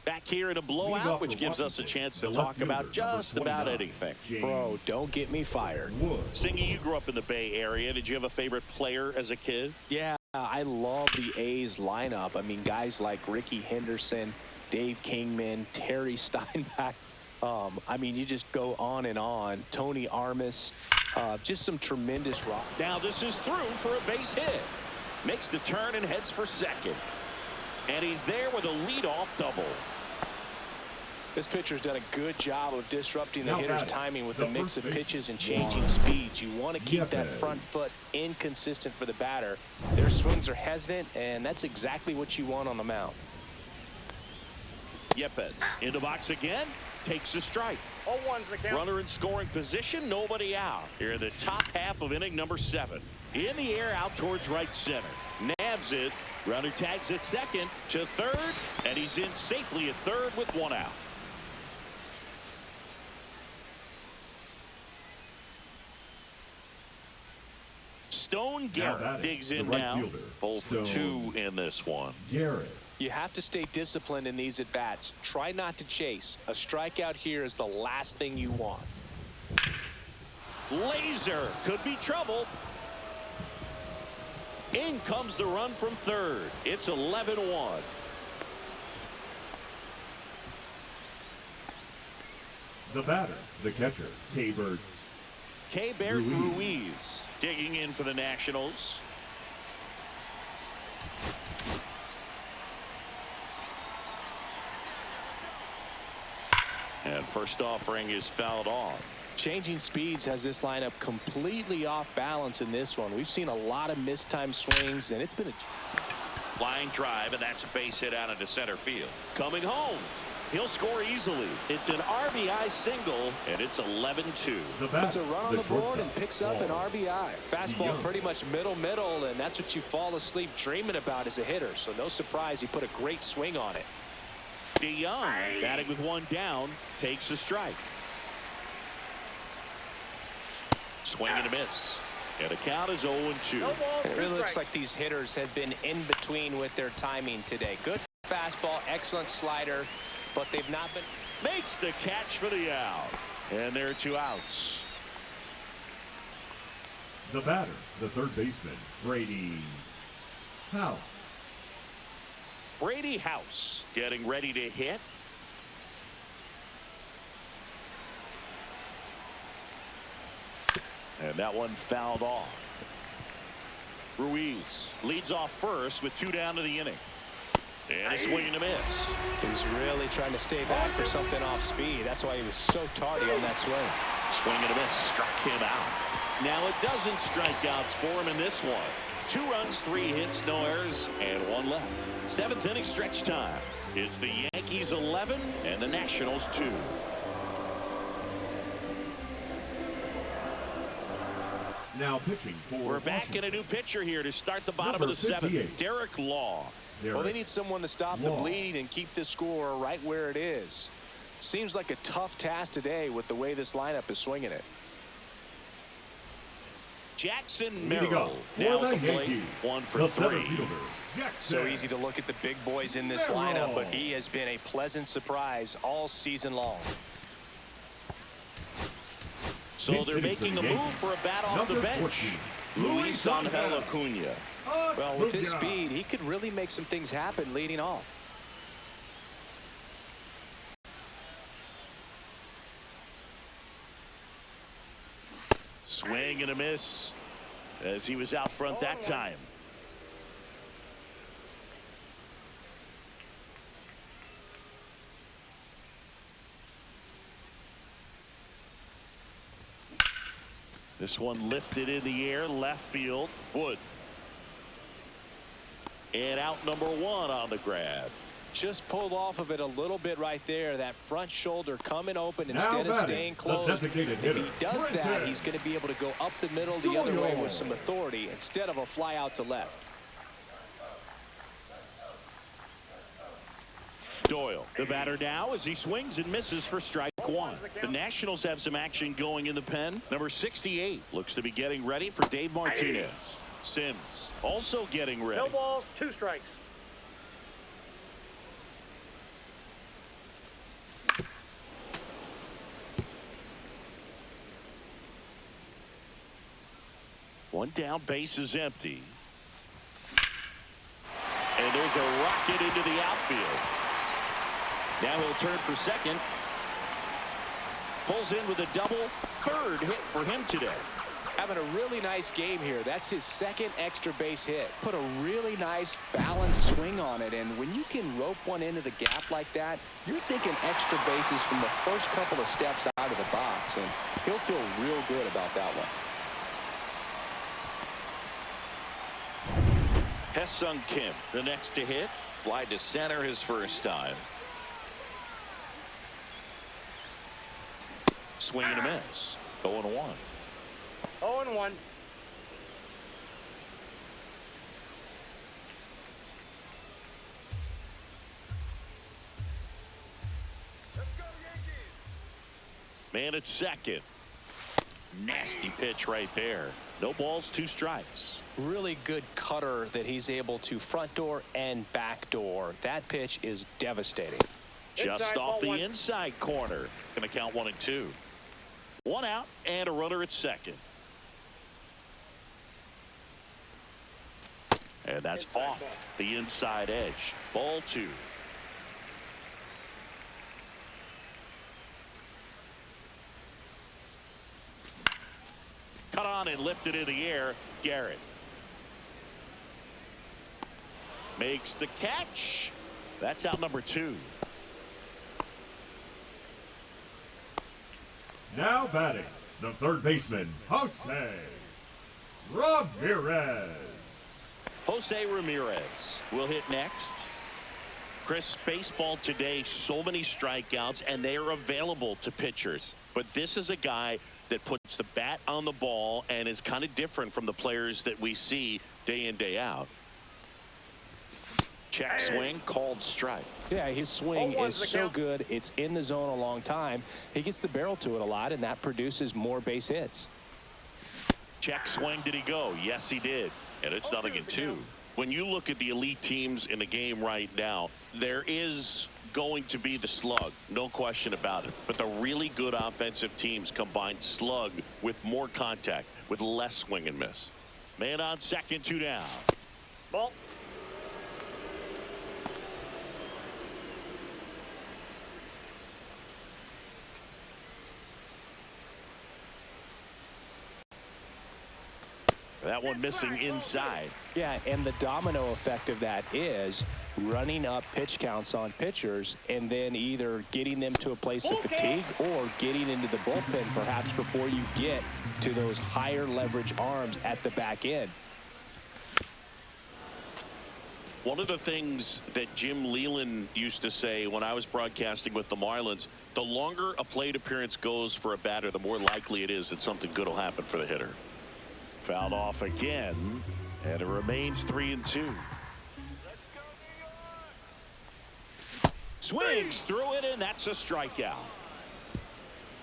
Back here in a blowout, which gives us a chance to talk about just about anything. Bro, don't get me fired. Singy, you grew up in the Bay Area. Did you have a favorite player as a kid? Yeah, I love the A's lineup. I mean, guys like Ricky Henderson, Dave Kingman, Terry Steinbach. I mean, you just go on and on. Tony Armas, just some tremendous rock. Now this is through for a base hit. Makes the turn and heads for second. And he's there with a leadoff double. This pitcher's done a good job of disrupting the Now hitter's batting, timing with the a mix first of baseman, pitches and changing Juan speeds. You want to keep that Yepes. front foot inconsistent for the batter. Their swings are hesitant, and that's exactly what you want on the mound. Yepes in the box again. Takes a strike. 0-1's the count. Runner in scoring position. Nobody out. Here in the top half of inning number 7. In the air out towards right center. Nabs it. Runner tags at second to third. And he's in safely at third with 1 out. Stone Garrett batting, digs the in right now. fielder, 0 for Stone 2 in this one. Garrett. You have to stay disciplined in these at-bats. Try not to chase. A strikeout here is the last thing you want. Laser could be trouble. In comes the run from third. It's 11-1. The batter, the catcher, K-Birds. K-Bert Ruiz digging in for the Nationals. And first offering is fouled off. Changing speeds has this lineup completely off balance in this one. We've seen a lot of mistimed swings, and it's been a Line drive, and that's a base hit out into center field. Coming home. He'll score easily. It's an RBI single, and it's 11-2. puts a run on the board and picks up an RBI. Fastball pretty much middle, and that's what you fall asleep dreaming about as a hitter. So no surprise he put a great swing on it. DeYoung, batting with one down, takes a strike. Swing and a miss. And the count is 0-2. No ball, It really two looks strikes. like these hitters have been in between with their timing today. Good fastball, excellent slider, but they've not been. Makes the catch for the out. And there are 2 outs. The batter, the third baseman, Brady House. Brady House getting ready to hit. And that one fouled off. Ruiz leads off first with 2 down to the inning. And a swing and a miss. He's really trying to stay back for something off speed. That's why he was so tardy on that swing. Swing and a miss struck him out. Now a dozen strikeouts for him in this one. 2 runs, 3 hits, no errors, and 1 left. 7th inning stretch time. It's the Yankees 11 and the Nationals 2. Now pitching for We're back in a new pitcher here to start the bottom of the 7th. Derek Law. Well, they need someone to stop the bleeding and keep this score right where it is. Seems like a tough task today with the way this lineup is swinging it. Jackson Leading Merrill up now for at the the plate. Yankees, 1 for the 3. center fielder, Jackson. So easy to look at the big boys in this lineup, but he has been a pleasant surprise all season long. So they're making a move for a bat off the bench. Luis Angel Acuna. Well, with his speed, he could really make some things happen leading off. Swing and a miss as he was out front that time. This one lifted in the air, left field. Wood. And out number 1 on the grab. Just pulled off of it a little bit right there. That front shoulder coming open instead of staying closed. If he does that, he's going to be able to go up the middle the other way with some authority instead of a fly out to left. Doyle, the batter now as he swings and misses for strike 1. The Nationals have some action going in the pen. Number 68 looks to be getting ready for Dave Martinez. Sims also getting ready. No balls, 2 strikes. One down, base is empty. And there's a rocket into the outfield. Now he'll turn for second. Pulls in with a double. 3rd hit for him today. Having a really nice game here. That's his 2nd extra base hit. Put a really nice balanced swing on it, and when you can rope one into the gap like that, you're thinking extra bases from the first couple of steps out of the box, and he'll feel real good about that one. Hesung Kim, the next to hit. Fly to center his first time. Swing and a miss. 0-1. 0-1. Man at second. Nasty pitch right there. No balls, 2 strikes. Really good cutter that he's able to front door and back door. That pitch is devastating. Just Inside, off the ball 1. inside corner. Going to count 1 and 2. 1 out and a runner at second. And that's Inside off ball. the inside edge. Ball 2. one and lifted in the air. Garrett makes the catch. That's out number 2. Now batting, the third baseman, Jose Ramirez. Jose Ramirez will hit next. Chris, baseball today, so many strikeouts, and they are available to pitchers. But this is a guy that puts the bat on the ball and is kind of different from the players that we see day in, day out. Check swing, called strike. Yeah, his swing is so good. It's in the zone a long time. He gets the barrel to it a lot, and that produces more base hits. Check swing, did he go? Yes, he did. And it's 0-2. When you look at the elite teams in the game right now, there is going to be the slug, no question about it. But the really good offensive teams combine slug with more contact, with less swing and miss. Man on second, 2 down. Ball. That one missing inside. Yeah, and the domino effect of that is running up pitch counts on pitchers and then either getting them to a place of fatigue or getting into the bullpen perhaps before you get to those higher leverage arms at the back end. One of the things that Jim Leland used to say when I was broadcasting with the Marlins, the longer a plate appearance goes for a batter, the more likely it is that something good will happen for the hitter. Fouled off again, and it remains 3-2. Swings through it, and that's a strikeout.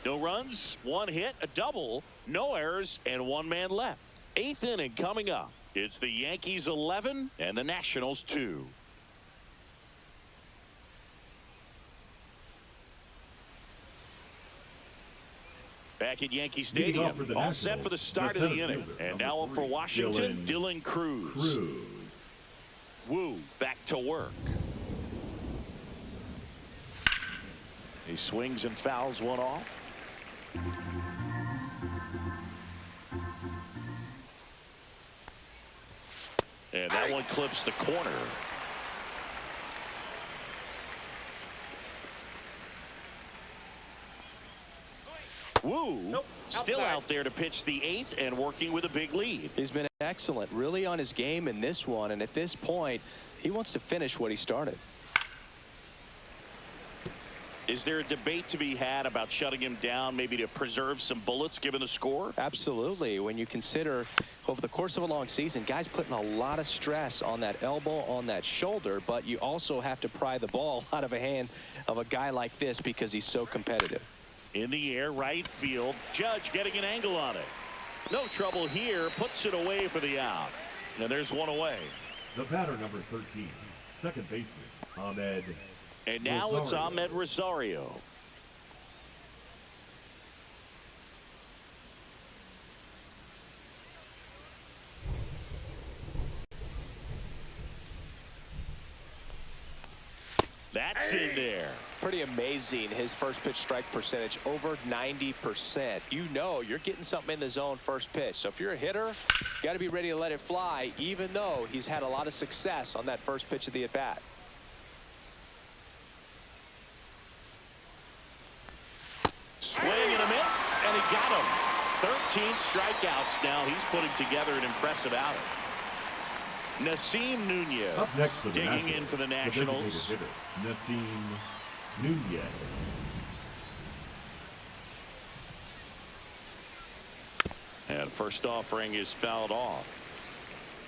No runs, 1 hit, a double, no errors, and 1 man left. 8th inning coming up. It's the Yankees 11 and the Nationals 2. Back at Yankee Stadium, all set for the start of the inning. And now up for Washington, Dylan Cruz. Woo back to work. He swings and fouls one off. And that one clips the corner. Woo still out there to pitch the 8th and working with a big lead. He's been excellent, really on his game in this one, and at this point he wants to finish what he started. Is there a debate to be had about shutting him down, maybe to preserve some bullets given the score? Absolutely. When you consider over the course of a long season, guys putting a lot of stress on that elbow, on that shoulder, but you also have to pry the ball out of a hand of a guy like this because he's so competitive. In the air, right field. Judge getting an angle on it. No trouble here. Puts it away for the out. And there's one away. The batter, number 13, second baseman, Ahmed. And now Rosario. it's Ahmed Rosario. That's in there. Pretty amazing, his first pitch strike percentage, over 90%. You know you're getting something in the zone first pitch. So if you're a hitter, you got to be ready to let it fly, even though he's had a lot of success on that first pitch of the at-bat. Swing and a miss, and he got him. 13 strikeouts now. He's putting together an impressive outing. Nasim Nunez Up next for the digging Nationals, in for the the Nationals. designated hitter, Nasim Nunez. And first offering is fouled off.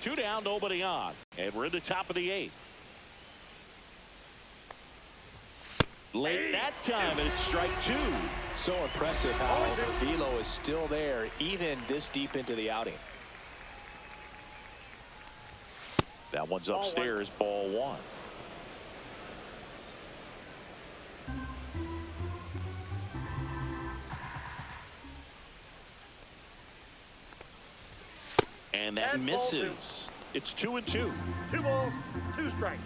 2 down, nobody on. And we're in the top of the 8th. Late that time, and it's strike 2. So impressive how the velo is still there, even this deep into the outing. That one's upstairs, ball 1. And that misses. It's 2-2. 2 balls, 2 strikes.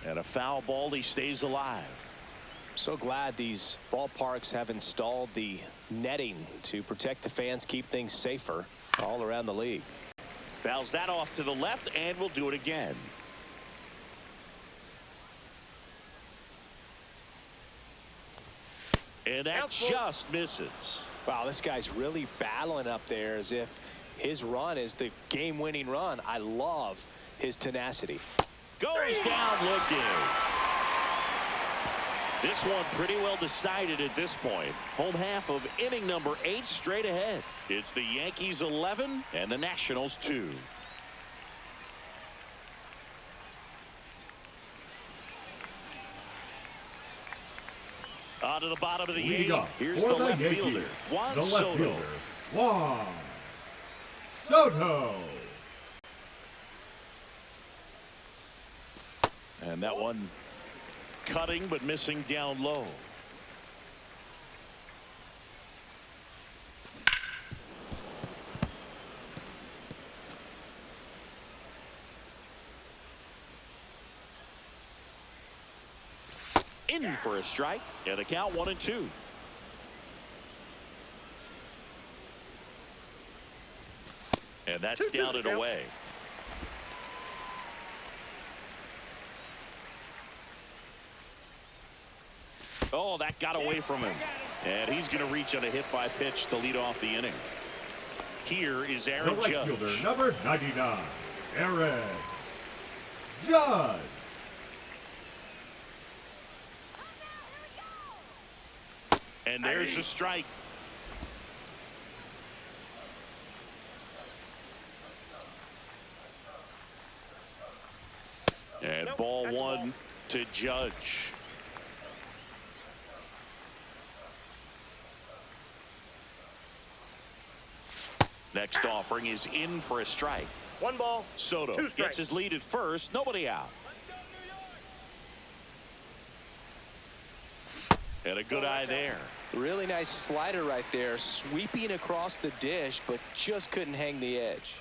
And a foul ball, he stays alive. So glad these ballparks have installed the netting to protect the fans, keep things safer all around the league. Fouls that off to the left, and we'll do it again. And that just misses. Wow, this guy's really battling up there as if his run is the game-winning run. I love his tenacity. Goes down looking. This one pretty well decided at this point. Home half of inning number 8 straight ahead. It's the Yankees 11 and the Nationals 2. On to the bottom of the Leading 8th. off Here's for the the left Yankees, fielder, Juan the left Soto. fielder, Juan Soto. And that one cutting but missing down low. In for a strike, and a count 1-2. And that's down and away. Oh, that got away from him. And he's going to reach on a hit by pitch to lead off the inning. Here is The Aaron right Judge. fielder, number 99, Aaron Judge. And there's a strike. And ball one to Judge. Next offering is in for a strike. 1 ball, Soto 2 gets strikes. his lead at first. Nobody out. And a good eye there. Really nice slider right there, sweeping across the dish, but just couldn't hang the edge.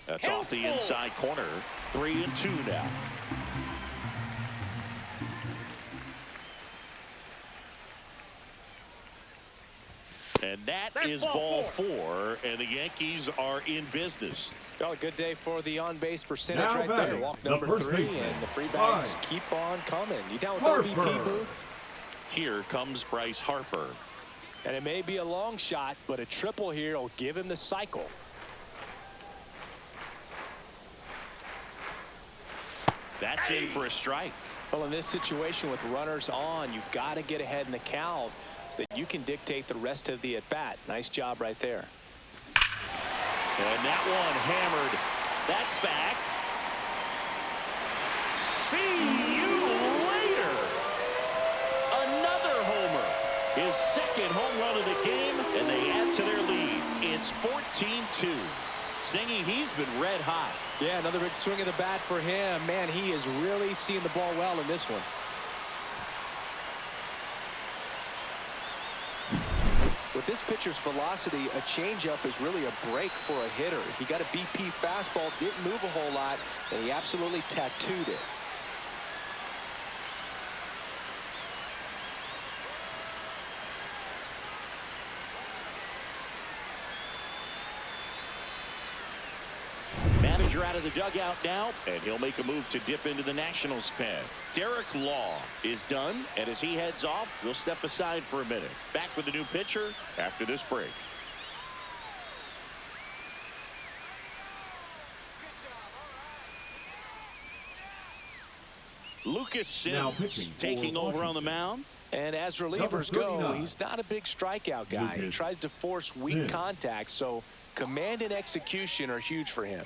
That's off the inside corner. 3-2 now. And that is ball 4, and the Yankees are in business. Oh, a good day for the on-base percentage Now right there. batting, Walk the number first 3, baseman, and the free bags Bryce keep on coming. You down with Harper. OBP, Boo? Here comes Bryce Harper. And it may be a long shot, but a triple here will give him the cycle. That's in for a strike. Well, in this situation with runners on, you've got to get ahead in the count so that you can dictate the rest of the at-bat. Nice job right there. And that one hammered. That's back. See you later. Another homer. His second home run of the game, and they add to their lead. It's 14-2. Singing, he's been red hot. Yeah, another big swing of the bat for him. Man, he is really seeing the ball well in this one. With this pitcher's velocity, a changeup is really a break for a hitter. He got a BP fastball, didn't move a whole lot, and he absolutely tattooed it. Manager out of the dugout now, and he'll make a move to dip into the Nationals pen. Derek Law is done, and as he heads off, we'll step aside for a minute. Back with a new pitcher after this break. Lucas Now Sims pitching for taking over on the mound. And as relievers go, 39. he's not a big strikeout guy. He Lucas tries to force weak Sims. contact, so command and execution are huge for him.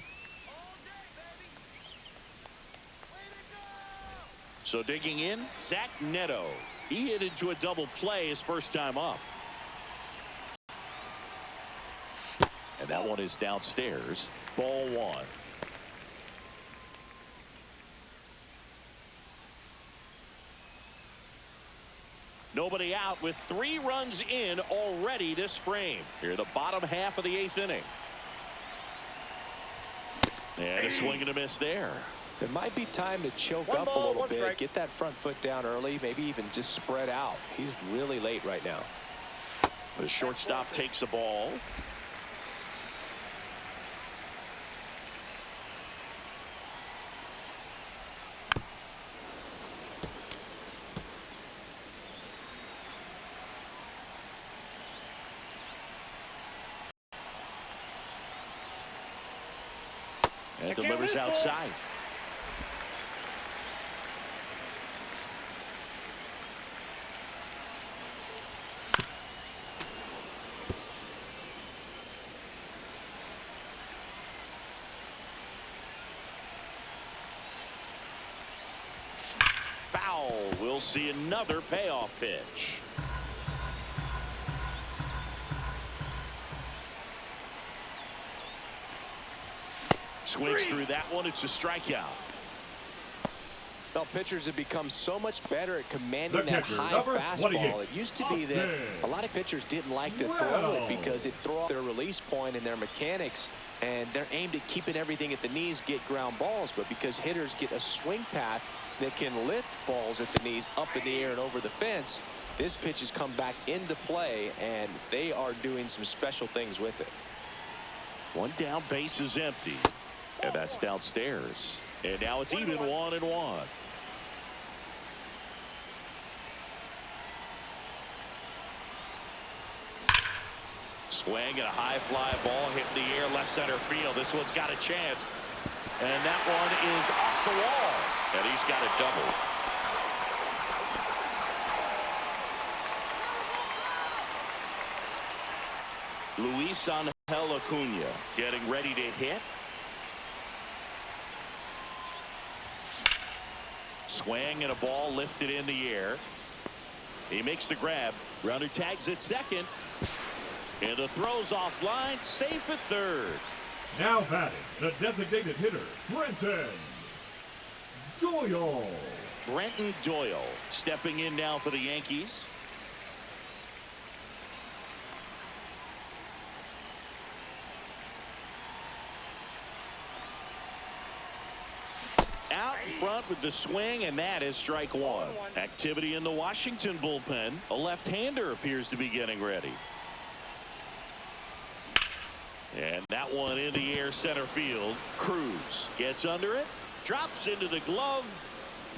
So digging in, Zach Neto. He hit into a double play his first time up. And that one is downstairs. Ball 1. Nobody out with 3 runs in already this frame. Here, the bottom half of the 8th inning. And a swing and a miss there. It might be time to choke One up ball, a little one bit, strike. get that front foot down early, maybe even just spread out. He's really late right now. The shortstop takes the ball. And delivers outside. Foul. We'll see another payoff pitch. Swings through that one. It's a strikeout. Well, pitchers have become so much better at commanding The that catcher, high number fastball. 28, It used to be that a lot of pitchers didn't like to throw it because it threw off their release point and their mechanics, and they're aimed at keeping everything at the knees, get ground balls. But because hitters get a swing path that can lift balls at the knees up in the air and over the fence, this pitch has come back into play, and they are doing some special things with it. One down, base is empty. And that's downstairs. And now it's even 1-1. Swing and a high fly ball hit in the air, left center field. This one's got a chance. And that one is off the wall. And he's got a double. Luis Angel Acuna getting ready to hit. Swing and a ball lifted in the air. He makes the grab. Runner tags at second. And the throw's offline. Safe at third. Now batting, the designated hitter, Brenton Doyle. Brenton Doyle stepping in now for the Yankees. Out in front with the swing, and that is strike one. Activity in the Washington bullpen. A left-hander appears to be getting ready. And that one in the air center field. Cruz gets under it, drops into the glove,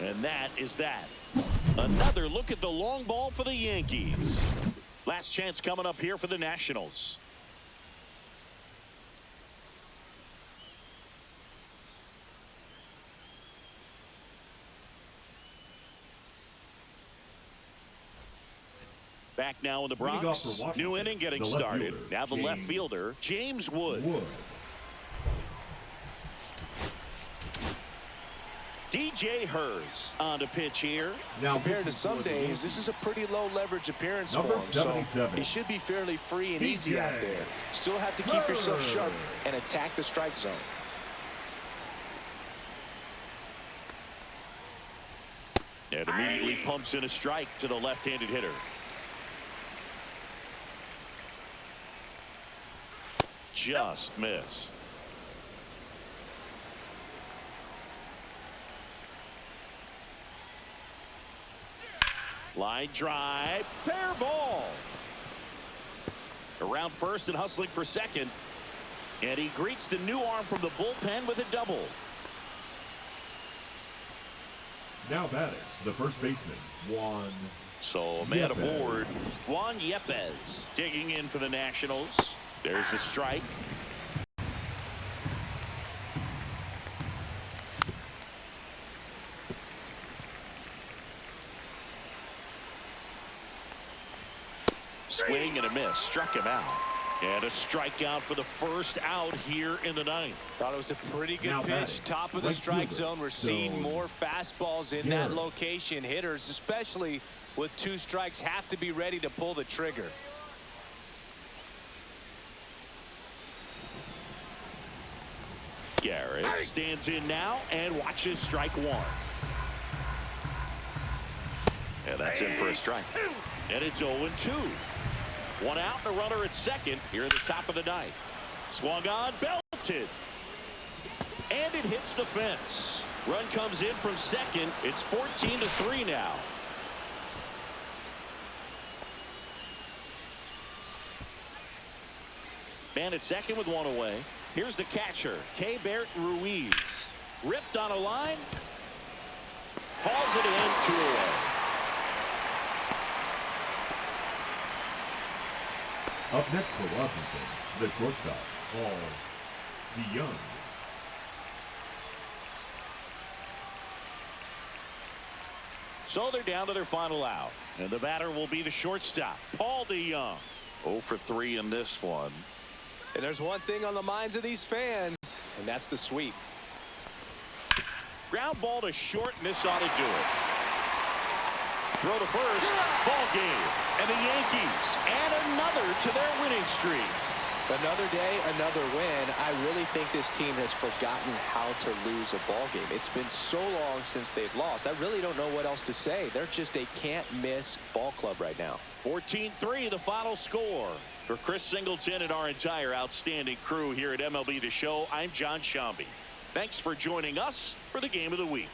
and that is that. Another look at the long ball for the Yankees. Last chance coming up here for the Nationals. Back now in the Bronx. New inning getting started. Now the left fielder, James Wood. DJ Hers on to pitch here. Now compared to some days, this is a pretty low leverage appearance for him, so he should be fairly free and easy out there. Still have to keep yourself sharp and attack the strike zone. And immediately pumps in a strike to the left-handed hitter. Just missed. Line drive, fair ball. Around first and hustling for second. And he greets the new arm from the bullpen with a double. Now batting, the first baseman, Juan. So a man Yepes. aboard, Juan Yepes, digging in for the Nationals. There's the strike. Swing and a miss, struck him out. And a strikeout for the first out here in the ninth. Thought it was a pretty good Now pitch. batting, Top of the right strike fielder, zone. We're seeing so more fastballs in that Garrett. location. Hitters, especially with 2 strikes, have to be ready to pull the trigger. Garrett stands in now and watches strike one. And that's in for a strike. And it's 0-2. One out and a runner at second here at the top of the ninth. Swung on, belted. And it hits the fence. Run comes in from second. It's 14-3 now. Man at second with one away. Here's the catcher, Keibert Ruiz. Ripped on a line. Hauls it in, 2 away. Up next for Washington, the shortstop, Paul DeYoung. So they're down to their final out. And the batter will be the shortstop, Paul DeYoung. 0 for 3 in this one. And there's one thing on the minds of these fans, and that's the sweep. Ground ball to short, and this ought to do it. Throw to first, ball game. And the Yankees add another to their winning streak. Another day, another win. I really think this team has forgotten how to lose a ball game. It's been so long since they've lost. I really don't know what else to say. They're just a can't-miss ball club right now. 14-3, the final score. For Chris Singleton and our entire outstanding crew here at MLB The Show, I'm John Shambi. Thanks for joining us for the Game of the Week.